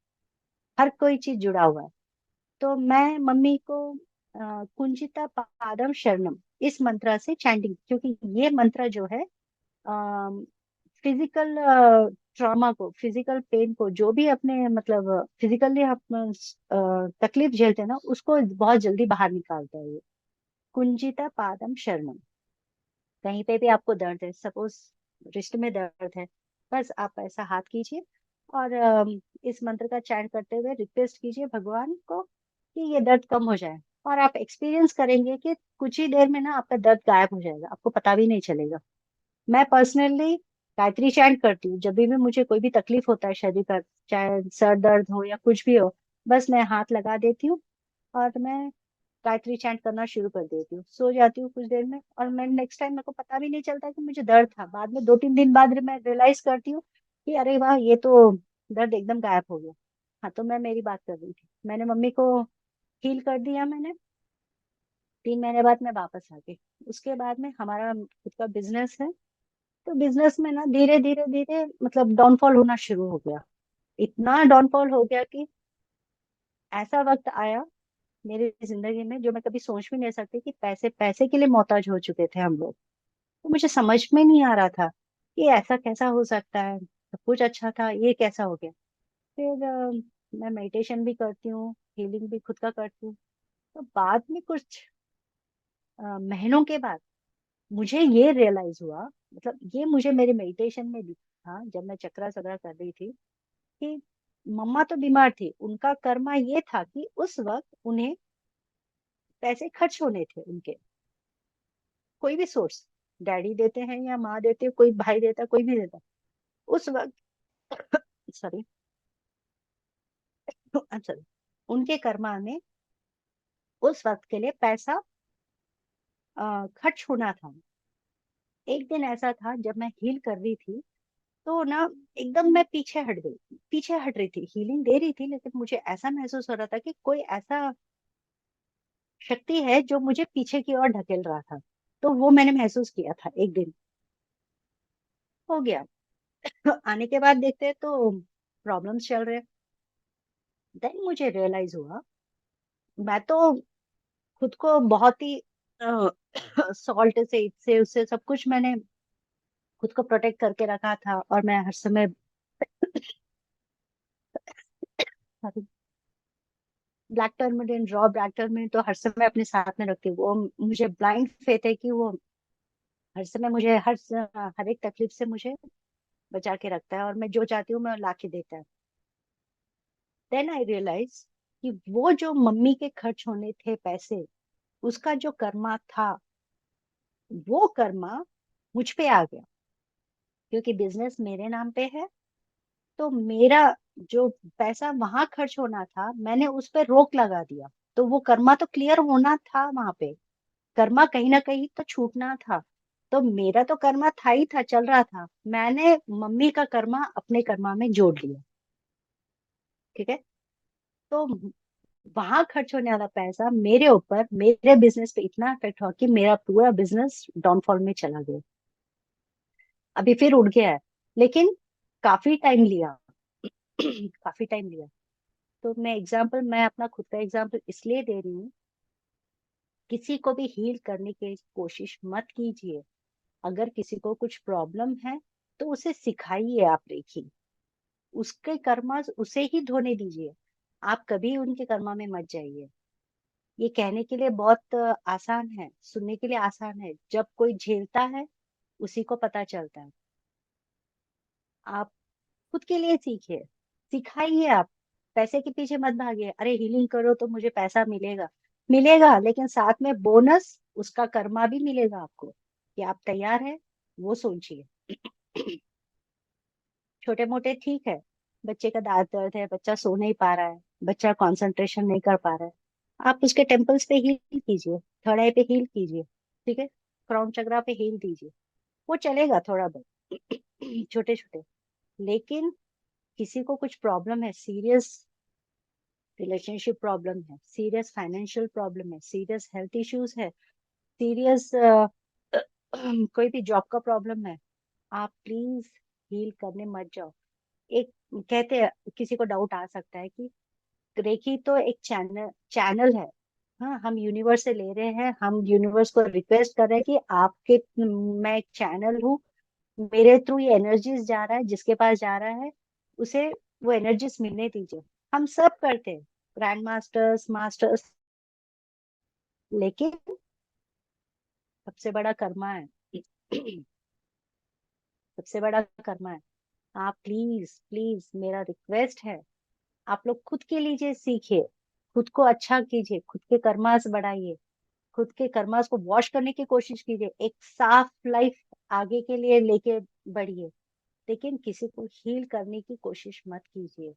हर कोई चीज जुड़ा हुआ है। तो मैं मम्मी को कुंजिता पादम शरणम इस मंत्र से चैंटिंग, क्योंकि ये मंत्र जो है फिजिकल ट्रॉमा को, फिजिकल पेन को, जो भी अपने मतलब फिजिकली हम तकलीफ झेलते हैं ना, उसको बहुत जल्दी बाहर निकालता है ये। कुंजिता पादम शरणम। कहीं पे भी आपको दर्द है, सपोज रिस्ट में दर्द है, बस आप ऐसा हाथ कीजिए और इस मंत्र का चैंट करते हुए रिक्वेस्ट कीजिए भगवान को कि ये दर्द कम हो जाए। और आप एक्सपीरियंस करेंगे कि कुछ ही देर में ना आपका दर्द गायब हो जाएगा, आपको पता भी नहीं चलेगा। मैं पर्सनली गायत्री चैंट करती हूँ जब भी मुझे कोई भी तकलीफ होता है शरीर का, चाहे सर दर्द हो या कुछ भी हो। बस मैं हाथ लगा देती हूँ और मैं गायत्री चैंट करना शुरू कर देती हूँ, सो जाती हूँ कुछ देर में, और मैं नेक्स्ट टाइम मेरे को पता भी नहीं चलता कि मुझे दर्द था। बाद में 2-3 दिन बाद मैं रियलाइज करती हूँ कि अरे वाह, ये तो दर्द एकदम गायब हो गया। हाँ, तो मैं मेरी बात कर रही थी, मैंने मम्मी को हील कर दिया मैंने। 3 महीने बाद मैं वापस आ गई। उसके बाद में हमारा खुद का बिजनेस है, तो बिजनेस में ना धीरे धीरे धीरे मतलब डाउनफॉल होना शुरू हो गया। इतना डाउनफॉल हो गया कि ऐसा वक्त आया मेरी जिंदगी में जो मैं कभी सोच भी नहीं सकती, कि पैसे पैसे के लिए मोहताज हो चुके थे हम लोग। तो मुझे समझ में नहीं आ रहा था कि ऐसा कैसा हो सकता है, सब कुछ अच्छा था, ये कैसा हो गया। फिर मैं मेडिटेशन भी करती हूँ, हीलिंग भी खुद का करती हूँ। तो बाद में कुछ महीनों के बाद मुझे ये रियलाइज हुआ, मतलब ये मुझे मेरे मेडिटेशन में दिखा जब मैं चक्रा सगरा कर रही थी, कि मम्मा तो बीमार थी, उनका कर्मा ये था कि उस वक्त उन्हें पैसे खर्च होने थे उनके, कोई भी सोर्स, डैडी देते हैं या माँ देते, कोई भाई देता, कोई भी देता उस वक्त। सॉरी, अच्छा, उनके कर्मा में उस वक्त के लिए पैसा खर्च होना था। एक दिन ऐसा था जब मैं हील कर रही थी, तो ना एकदम मैं पीछे हट गई, पीछे हट रही थी, हीलिंग दे रही थी, लेकिन मुझे ऐसा महसूस हो रहा था कि कोई ऐसा शक्ति है जो मुझे पीछे की ओर ढकेल रहा था। तो वो मैंने महसूस किया था एक दिन। हो गया। आने के बाद देखते हैं तो प्रॉब्लम्स चल रहे। देन मुझे रियलाइज हुआ, मैं तो खुद को बहुत ही सॉल्ट से, इससे उससे सब कुछ मैंने खुद को प्रोटेक्ट करके रखा था, और मैं हर समय ब्लैक टर्मरिन, रॉ ब्लैक टर्मरिन तो हर समय अपने साथ में रखती हूँ। वो मुझे ब्लाइंड फेथ है कि वो हर समय मुझे हर एक तकलीफ से मुझे बचा के रखता है, और मैं जो चाहती हूँ मैं ला के देता है। देन आई रियलाइज कि वो जो मम्मी के खर्च होने थे पैसे, उसका जो कर्मा था, वो कर्मा मुझ पे आ गया, क्योंकि बिजनेस मेरे नाम पे है। तो मेरा जो पैसा वहां खर्च होना था, मैंने उस पर रोक लगा दिया। तो वो कर्मा तो क्लियर होना था वहां पे, कर्मा कहीं ना कहीं तो छूटना था। तो मेरा तो कर्मा था ही था, चल रहा था, मैंने मम्मी का कर्मा अपने कर्मा में जोड़ लिया। ठीक है। तो वहां खर्च होने वाला पैसा मेरे ऊपर, मेरे बिजनेस पे इतना इफेक्ट हुआ कि मेरा पूरा बिजनेस डाउनफॉल में चला गया। अभी फिर उठ गया है, लेकिन काफी टाइम लिया। काफी टाइम लिया। तो मैं अपना खुद का एग्जांपल इसलिए दे रही हूँ, किसी को भी हील करने की कोशिश मत कीजिए। अगर किसी को कुछ प्रॉब्लम है तो उसे सिखाइए आप रेखी, उसके कर्मा उसे ही धोने दीजिए। आप कभी उनके कर्मा में मत जाइए। ये कहने के लिए बहुत आसान है, सुनने के लिए आसान है, जब कोई झेलता है उसी को पता चलता है। आप खुद के लिए सीखिए, सिखाइए आप। पैसे के पीछे मत भागिए, अरे हीलिंग करो तो मुझे पैसा मिलेगा। मिलेगा, लेकिन साथ में बोनस उसका कर्मा भी मिलेगा आपको, कि आप तैयार है, वो सोचिए। छोटे मोटे ठीक है, बच्चे का दांत दर्द है, बच्चा सो नहीं पा रहा है, बच्चा कंसंट्रेशन नहीं कर पा रहा है, आप उसके टेम्पल्स पे हील कीजिए, थर्ड आई पे हील कीजिए, ठीक है, क्राउन चक्रा पे हील दीजिए, वो चलेगा थोड़ा बहुत छोटे छोटे। लेकिन किसी को कुछ प्रॉब्लम है, सीरियस रिलेशनशिप प्रॉब्लम है, सीरियस फाइनेंशियल प्रॉब्लम है, सीरियस हेल्थ इश्यूज है, सीरियस कोई भी जॉब का प्रॉब्लम है, आप प्लीज हील करने मत जाओ। एक कहते हैं, किसी को डाउट आ सकता है कि रेकी तो एक चैनल है। हाँ, हम यूनिवर्स से ले रहे हैं, हम यूनिवर्स को रिक्वेस्ट कर रहे हैं कि आपके, मैं एक चैनल हूँ, मेरे थ्रू ये एनर्जीज जा रहा है, जिसके पास जा रहा है उसे वो एनर्जीज मिलने दीजिए। हम सब करते हैं, ग्रैंड मास्टर्स, मास्टर्स, लेकिन सबसे बड़ा कर्मा है सबसे बड़ा कर्मा है। आप प्लीज प्लीज, मेरा रिक्वेस्ट है, आप लोग खुद के लीजिए, सीखिए, खुद को अच्छा कीजिए, खुद के कर्मास बढ़ाइए, खुद के कर्मास को वॉश करने की कोशिश कीजिए, एक साफ लाइफ आगे के लिए लेके बढ़िए। लेकिन किसी को हील करने की कोशिश मत कीजिए।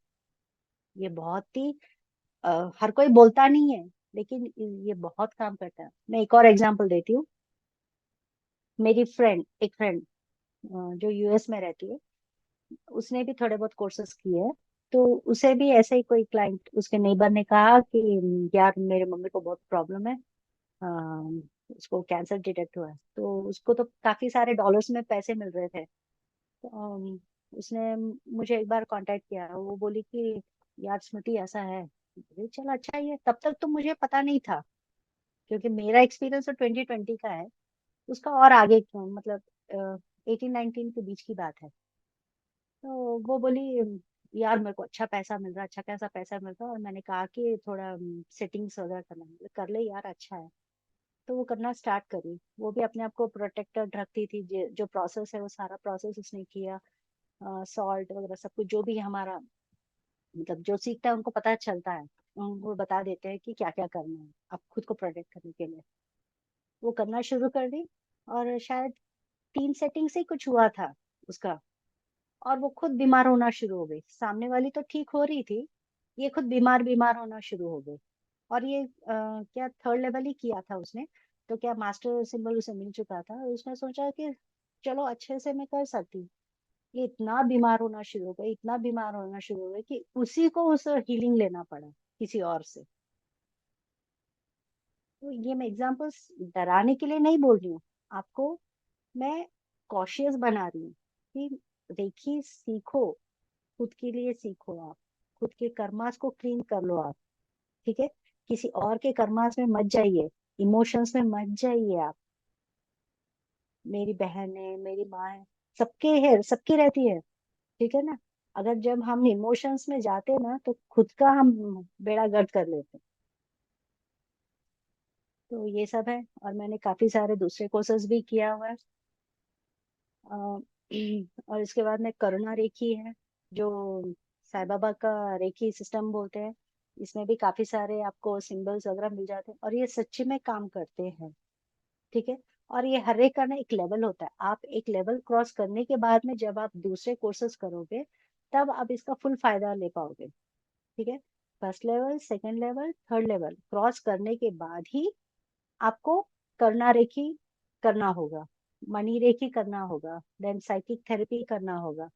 ये बहुत ही हर कोई बोलता नहीं है, लेकिन ये बहुत काम करता है। मैं एक और एग्जांपल देती हूँ। मेरी एक फ्रेंड जो यूएस में रहती है, उसने भी थोड़े बहुत कोर्सेज किए हैं। तो उसे भी ऐसे ही कोई क्लाइंट, उसके नेबर ने कहा कि यार मेरे मम्मी को बहुत प्रॉब्लम है, अम, उसको कैंसर डिटेक्ट हुआ है, तो उसको तो काफी सारे डॉलर्स में पैसे मिल रहे थे। तो उसने मुझे एक बार कांटेक्ट किया, वो बोली कि यार स्मृति ऐसा है। बोली, चल अच्छा ही है। तब तक तो मुझे पता नहीं था, क्योंकि मेरा एक्सपीरियंस तो 2020 का है, उसका और आगे क्यों, मतलब 18-19 के बीच की बात है। तो वो बोली यार मेरे को अच्छा पैसा मिल रहा है, अच्छा खासा पैसा मिल रहा है, और मैंने कहा कि थोड़ा सेटिंग्स वगैरह करना है। बोले, कर ले यार, अच्छा है। तो वो करना स्टार्ट करी। वो भी अपने आप को प्रोटेक्टेड रखती थी, जो प्रोसेस है वो सारा प्रोसेस उसने किया। सॉल्ट वगैरह सब कुछ, जो भी हमारा, मतलब जो सीखता है उनको पता चलता है, उनको बता देते हैं कि क्या क्या करना है अब खुद को प्रोटेक्ट करने के लिए। वो करना शुरू कर दी, और शायद 3 सेटिंग से ही कुछ हुआ था उसका, और वो खुद बीमार होना शुरू हो गई। सामने वाली तो ठीक हो रही थी, ये खुद बीमार बीमार होना शुरू हो गई। और ये क्या थर्ड लेवल ही किया था उसने, तो क्या मास्टर सिंबल उसे मिल चुका था, और उसने सोचा कि चलो अच्छे से मैं कर सकती हूँ। ये इतना बीमार होना शुरू हो गई, इतना बीमार होना शुरू हो गई कि उसी को उस हीलिंग लेना पड़ा किसी और से। तो ये मैं एग्जांपल्स डराने के लिए नहीं बोल रही हूँ आपको, मैं कॉशियस बना रही हूँ कि देखिए, सीखो, खुद के लिए सीखो आप, खुद के कर्मास को क्लीन कर लो आप, ठीक है, किसी और के कर्मास में मत जाइए, इमोशंस में मत जाइए आप। मेरी बहन है, मेरी माँ है, सबके है, सबकी रहती है, ठीक है ना। अगर जब हम इमोशंस में जाते हैं ना, तो खुद का हम बेड़ा गर्क कर लेते हैं। तो ये सब है, और मैंने काफी सारे दूसरे कोर्सेज भी किया हुआ है। अ, और इसके बाद में करुणा रेखी है, जो साईं बाबा का रेखी सिस्टम बोलते हैं। इसमें भी काफी सारे आपको सिंबल्स वगैरह मिल जाते हैं, और ये सच्ची में काम करते हैं, ठीक है। और ये हर एक का ना एक लेवल होता है, आप एक लेवल क्रॉस करने के बाद में जब आप दूसरे कोर्सेज करोगे, तब आप इसका फुल फायदा ले पाओगे, ठीक है। First level, second level, third level cross करने के बाद ही आपको करना रेखी करना होगा, मनी रेखी करना होगा, देन साइकिक थेरेपी करना होगा।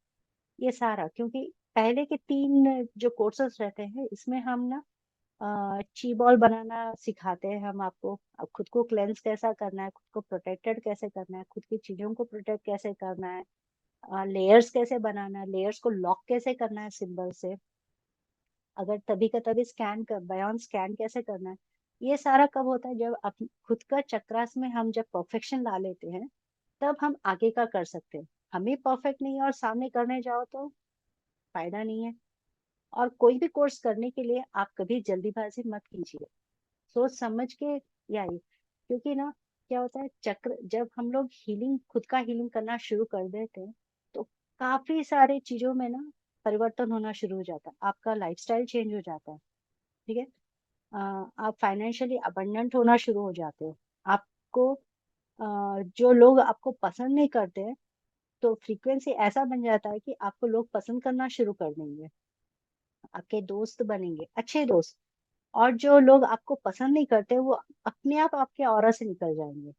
ये सारा, क्योंकि पहले के 3 जो कोर्सेज रहते हैं, इसमें हम ना ची बॉल बनाना सिखाते हैं हम आपको। अब खुद को क्लेंस कैसा करना है, खुद को प्रोटेक्टेड कैसे करना है, खुद की चीजों को प्रोटेक्ट कैसे करना है, लेयर्स कैसे बनाना है, लेयर्स को लॉक कैसे करना है सिंबल से, अगर तभी का तभी स्कैन कर, बयान स्कैन कैसे करना है। ये सारा कब होता है, जब खुद का चक्रास में हम जब परफेक्शन ला लेते हैं, तब हम आगे का कर सकते हैं। हम ही परफेक्ट नहीं है और सामने करने जाओ तो फायदा नहीं है। और कोई भी कोर्स करने के लिए आप कभी जल्दीबाजी मत कीजिए, सोच समझ के या क्योंकि ना क्या होता है, चक्र जब हम लोग हीलिंग, खुद का हीलिंग करना शुरू कर देते हैं, तो काफी सारे चीजों में ना परिवर्तन होना शुरू हो जाता है, आपका लाइफस्टाइल चेंज हो जाता है, ठीक है। आप फाइनेंशियली अबंडेंट होना शुरू हो जाते हो। आपको जो लोग आपको पसंद नहीं करते हैं, तो फ्रीक्वेंसी ऐसा बन जाता है कि आपको लोग पसंद करना शुरू कर देंगे, आपके दोस्त बनेंगे, अच्छे दोस्त। और जो लोग आपको पसंद नहीं करते वो अपने आप आपके ऑरा से निकल जाएंगे।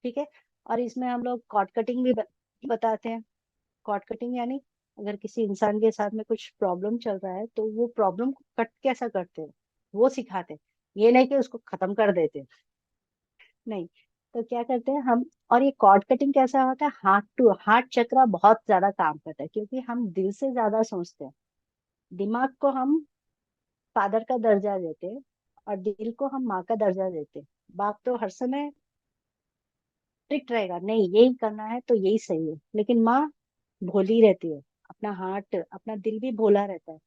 ठीक है। और इसमें हम लोग कॉर्ड कटिंग भी बताते हैं। कॉर्ड कटिंग यानी अगर किसी इंसान के साथ में कुछ प्रॉब्लम चल रहा है तो वो प्रॉब्लम को कट कैसा करते हैं वो सिखाते हैं। ये नहीं कि उसको खत्म कर देते हैं, नहीं। तो क्या करते हैं हम, और ये कॉर्ड कटिंग कैसा होता है, हार्ट टू हार्ट चक्रा बहुत ज्यादा काम करता है, क्योंकि हम दिल से ज्यादा सोचते हैं। दिमाग को हम फादर का दर्जा देते हैं और दिल को हम माँ का दर्जा देते हैं। बाप तो हर समय स्ट्रिक्ट रहेगा, नहीं यही करना है तो यही सही है, लेकिन माँ भोली रहती है। अपना हार्ट अपना दिल भी भोला रहता है,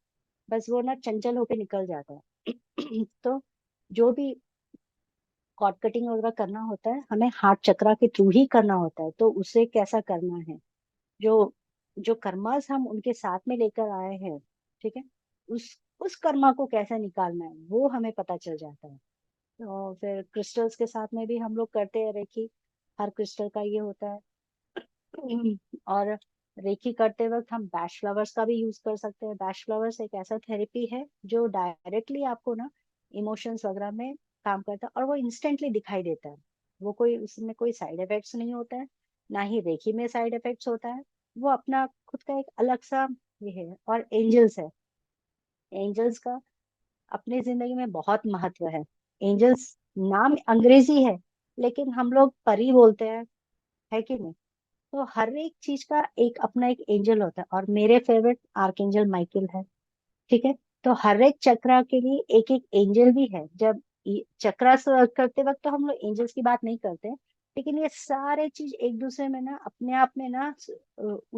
बस वो ना चंचल होके निकल जाता है। तो जो भी कॉर्ड कटिंग वगैरह करना होता है हमें हार्ट चक्रा के थ्रू ही करना होता है। तो उसे कैसा करना है, जो जो कर्मास हम उनके साथ में लेकर आए हैं, ठीक है, उस कर्मा को कैसे निकालना है वो हमें पता चल जाता है। तो फिर क्रिस्टल्स के साथ में भी हम लोग करते हैं रेकी। हर क्रिस्टल का ये होता है। और रेकी करते वक्त हम बैश फ्लावर्स का भी यूज कर सकते हैं। बैश फ्लावर्स एक ऐसा थेरेपी है जो डायरेक्टली आपको ना इमोशंस वगैरह में काम करता है, और वो इंस्टेंटली दिखाई देता है। वो कोई उसमें कोई साइड इफेक्ट्स नहीं होता है, ना ही रेकी में साइड इफेक्ट्स होता है। वो अपना खुद का एक अलग सा ये है। और एंजल्स है, एंजल्स का अपनी जिंदगी में बहुत महत्व है। एंजल्स नाम अंग्रेजी है लेकिन हम लोग परी बोलते हैं, है कि नहीं। तो हर एक चीज का एक अपना एक एंजल होता है, और मेरे फेवरेट आर्कएंजल माइकल है। ठीक है। तो हर एक चक्रा के लिए एक एक एंजल भी है। जब चक्रा करते वक्त तो हम लोग एंजल्स की बात नहीं करते, लेकिन ये सारे चीज एक दूसरे में ना अपने आप में ना